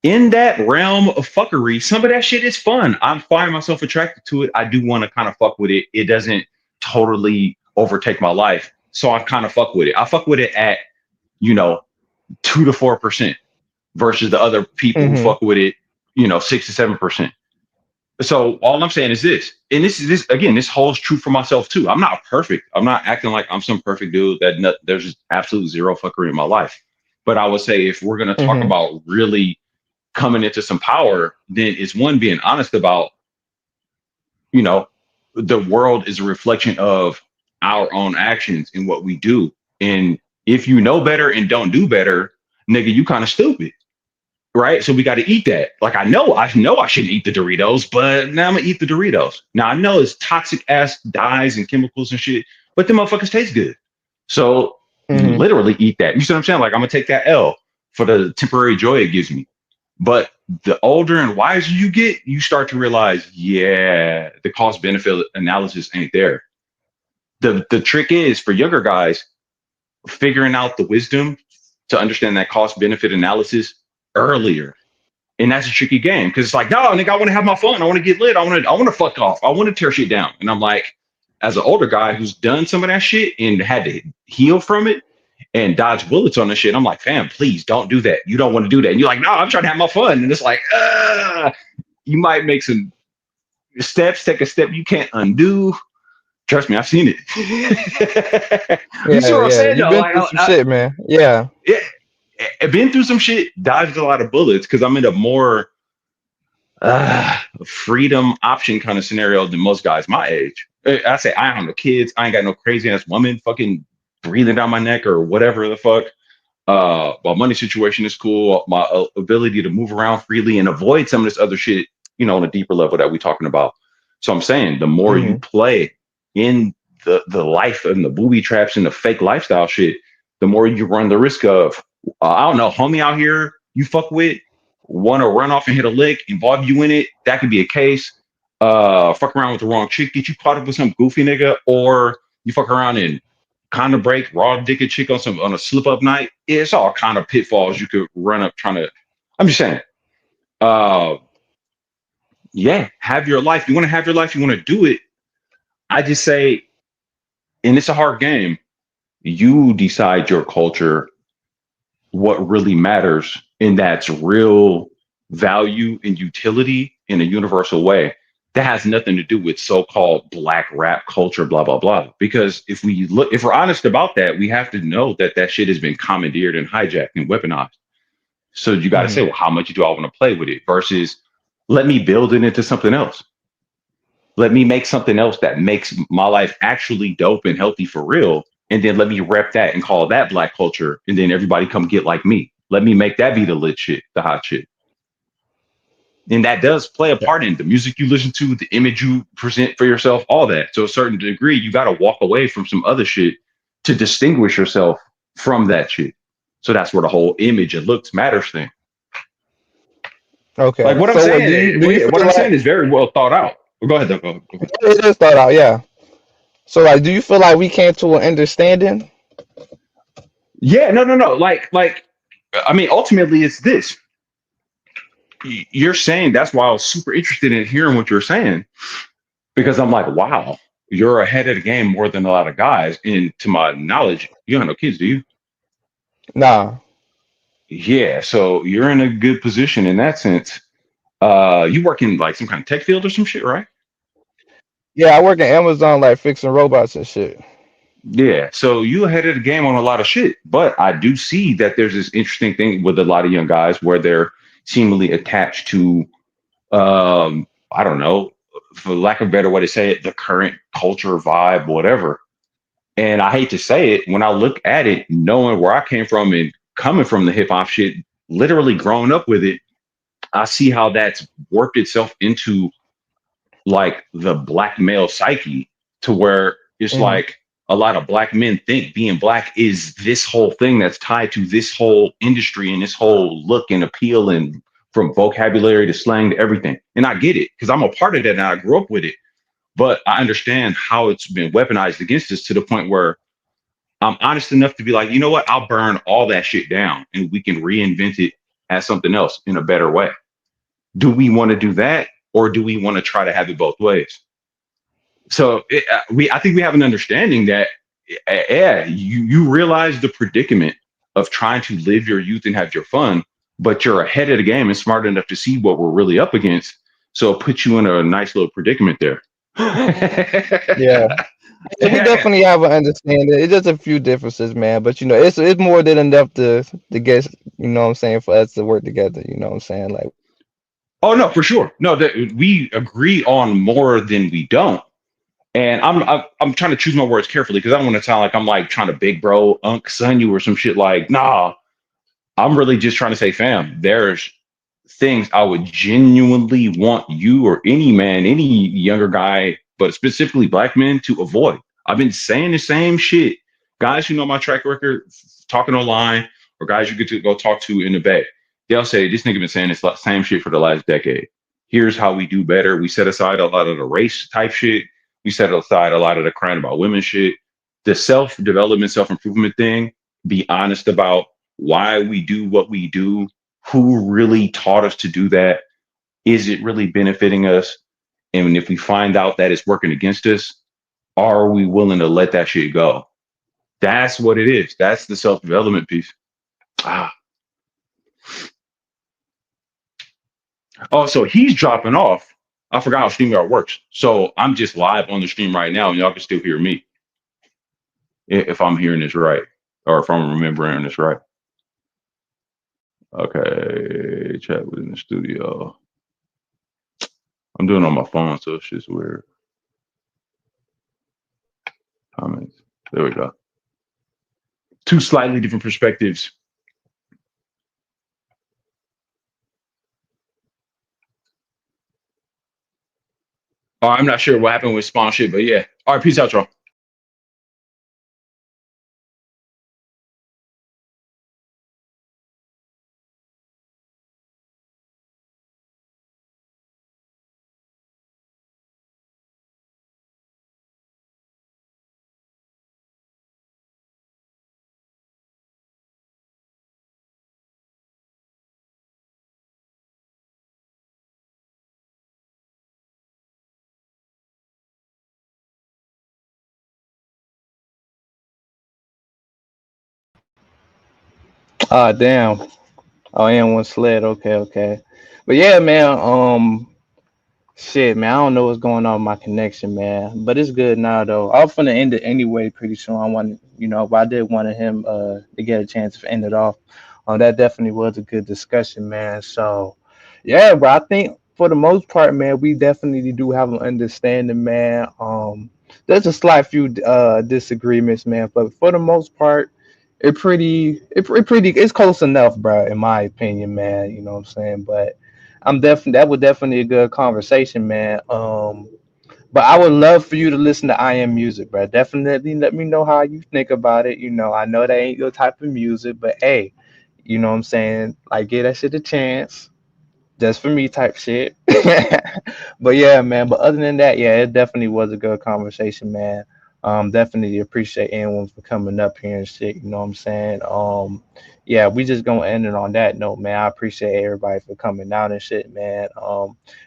in that realm of fuckery, some of that shit is fun. I'm finding myself attracted to it. I do want to kind of fuck with it. It doesn't totally overtake my life. So I kind of fuck with it. I fuck with it at, you know, 2 to 4% versus the other people who Hmm. fuck with it, 6 to 7%. So all I'm saying is this, and this again, this holds true for myself too. I'm not perfect. I'm not acting like I'm some perfect dude that there's just absolute zero fuckery in my life. But I would say if we're gonna talk Hmm. about really coming into some power, then it's one being honest about, you know, the world is a reflection of our own actions and what we do. And If you know better and don't do better, nigga, you kind of stupid, right? So we got to eat that. Like I know I shouldn't eat the Doritos, but now I'm gonna eat the Doritos. Now I know it's toxic ass dyes and chemicals and shit, but the motherfuckers taste good. So you Hmm. literally eat that. You see what I'm saying? Like I'm gonna take that L for the temporary joy it gives me. But the older and wiser you get, you start to realize, yeah, the cost benefit analysis ain't there. The trick is for younger guys figuring out the wisdom to understand that cost benefit analysis earlier. And that's a tricky game because it's like, no, nigga, I want to have my fun. I want to get lit. I want to fuck off. I want to tear shit down. And I'm like, as an older guy who's done some of that shit and had to heal from it and dodge bullets on the shit, I'm like, fam, please don't do that. You don't want to do that. And you're like, no, I'm trying to have my fun. And it's like, you might make some steps, take a step you can't undo. Trust me, I've seen it. You see Yeah, what I'm yeah. saying You've though? been Like, through some shit, man. Yeah. yeah, I've been through some shit, dodged a lot of bullets because I'm in a more freedom option kind of scenario than most guys my age. I say I don't have no kids. I ain't got no crazy ass woman fucking breathing down my neck or whatever the fuck. My money situation is cool. My ability to move around freely and avoid some of this other shit, on a deeper level that we talking about. So I'm saying the more you Hmm. play in the life and the booby traps and the fake lifestyle shit, the more you run the risk of, I don't know, homie out here you fuck with want to run off and hit a lick, involve you in it. That could be a case. Fuck around with the wrong chick, get you caught up with some goofy nigga, or you fuck around and kind of break raw dick a chick on a slip up night. It's all kind of pitfalls you could run up trying to. I'm just saying. Uh, yeah, have your life. You want to have your life. You want to do it. I just say, and it's a hard game. You decide your culture, what really matters, and that's real value and utility in a universal way. That has nothing to do with so-called black rap culture, blah blah blah. Because if we're honest about that, we have to know that that shit has been commandeered and hijacked and weaponized. So you got to Hmm. say, well, how much do I want to play with it? Versus, let me build it into something else. Let me make something else that makes my life actually dope and healthy for real. And then let me rep that and call that black culture. And then everybody come get like me. Let me make that be the lit shit, the hot shit. And that does play a part in the music you listen to, the image you present for yourself, all that. To a certain degree, you got to walk away from some other shit to distinguish yourself from that shit. So that's where the whole image and looks matters thing. Like Okay. what I'm So, do saying, you what feel I'm saying like is very well thought out. Well, go ahead, though. Go ahead. it is thought out? Yeah. So, like, do you feel like we came to an understanding? Yeah, no, no, no. Like, I mean, ultimately, it's this. You're saying that's why I was super interested in hearing what you're saying because I'm like, wow, you're ahead of the game more than a lot of guys. And to my knowledge, you don't have no kids, do you? Nah. Yeah, so you're in a good position in that sense. You work in like some kind of tech field or some shit, right? Yeah, I work at Amazon, like fixing robots and shit. Yeah, so you ahead of the game on a lot of shit. But I do see that there's this interesting thing with a lot of young guys where they're seemingly attached to I don't know, for lack of a better way to say it, the current culture, vibe, whatever. And I hate to say it, when I look at it, knowing where I came from and coming from the hip hop shit, literally growing up with it, I see how that's worked itself into like the black male psyche to where it's Hmm. like a lot of black men think being black is this whole thing that's tied to this whole industry and this whole look and appeal and from vocabulary to slang to everything. And I get it because I'm a part of that and I grew up with it. But I understand how it's been weaponized against us to the point where I'm honest enough to be like, you know what? I'll burn all that shit down and we can reinvent it as something else in a better way. Do we want to do that or do we want to try to have it both ways? So I think we have an understanding that, yeah, you realize the predicament of trying to live your youth and have your fun, but you're ahead of the game and smart enough to see what we're really up against. So it puts you in a nice little predicament there. Yeah. Yeah, we Yeah. definitely have an understanding. It's just a few differences, man. But it's more than enough to get, what I'm saying, for us to work together. You know what I'm saying? Like, Oh no, for sure. No, that we agree on more than we don't. And I'm trying to choose my words carefully because I don't want to sound like I'm like trying to big bro unk son you or some shit. Like, nah, I'm really just trying to say, fam, there's things I would genuinely want you or any man, any younger guy, but specifically black men to avoid. I've been saying the same shit. Guys who know my track record, talking online, or guys you get to go talk to in the bay, they'll say, this nigga been saying this same shit for the last decade. Here's how we do better. We set aside a lot of the race type shit. We set aside a lot of the crying about women shit. The self development, self improvement thing, be honest about why we do what we do, who really taught us to do that, is it really benefiting us? And if we find out that it's working against us, are we willing to let that shit go? That's what it is. That's the self development piece. Ah. Oh, so he's dropping off. I forgot how StreamYard works. So I'm just live on the stream right now, and y'all can still hear me if I'm hearing this right, or if I'm remembering this right. Okay, chat within the studio. I'm doing it on my phone, so it's just weird. Comments. There we go. Two slightly different perspectives. Oh, I'm not sure what happened with spawn shit, but yeah. All right, peace out, y'all. Ah, damn. Oh, and one sled. Okay, okay. But yeah, man. Shit, man. I don't know what's going on with my connection, man. But it's good now, though. I was finna end it anyway pretty soon. I want, but I did want him to get a chance to end it off. That definitely was a good discussion, man. So, yeah, but I think for the most part, man, we definitely do have an understanding, man. There's a slight few disagreements, man, but for the most part, it's close enough, bro, in my opinion, man. You know what I'm saying? But I'm definitely that would definitely a good conversation, man. But I would love for you to listen to I Am Music, bro. Definitely let me know how you think about it. I know that ain't your type of music, but hey, you know what I'm saying? Like, give that shit a chance just for me type shit. But yeah, man. But other than that, yeah, it definitely was a good conversation, man. Definitely appreciate anyone for coming up here and shit. You know what I'm saying? Yeah, we just gonna end it on that note, man. I appreciate everybody for coming out and shit, man.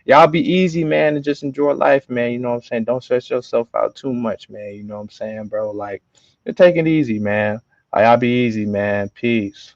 Y'all be easy, man, and just enjoy life, man. You know what I'm saying? Don't stress yourself out too much, man. You know what I'm saying, bro? Like, take it easy, man. Y'all be easy, man. Peace.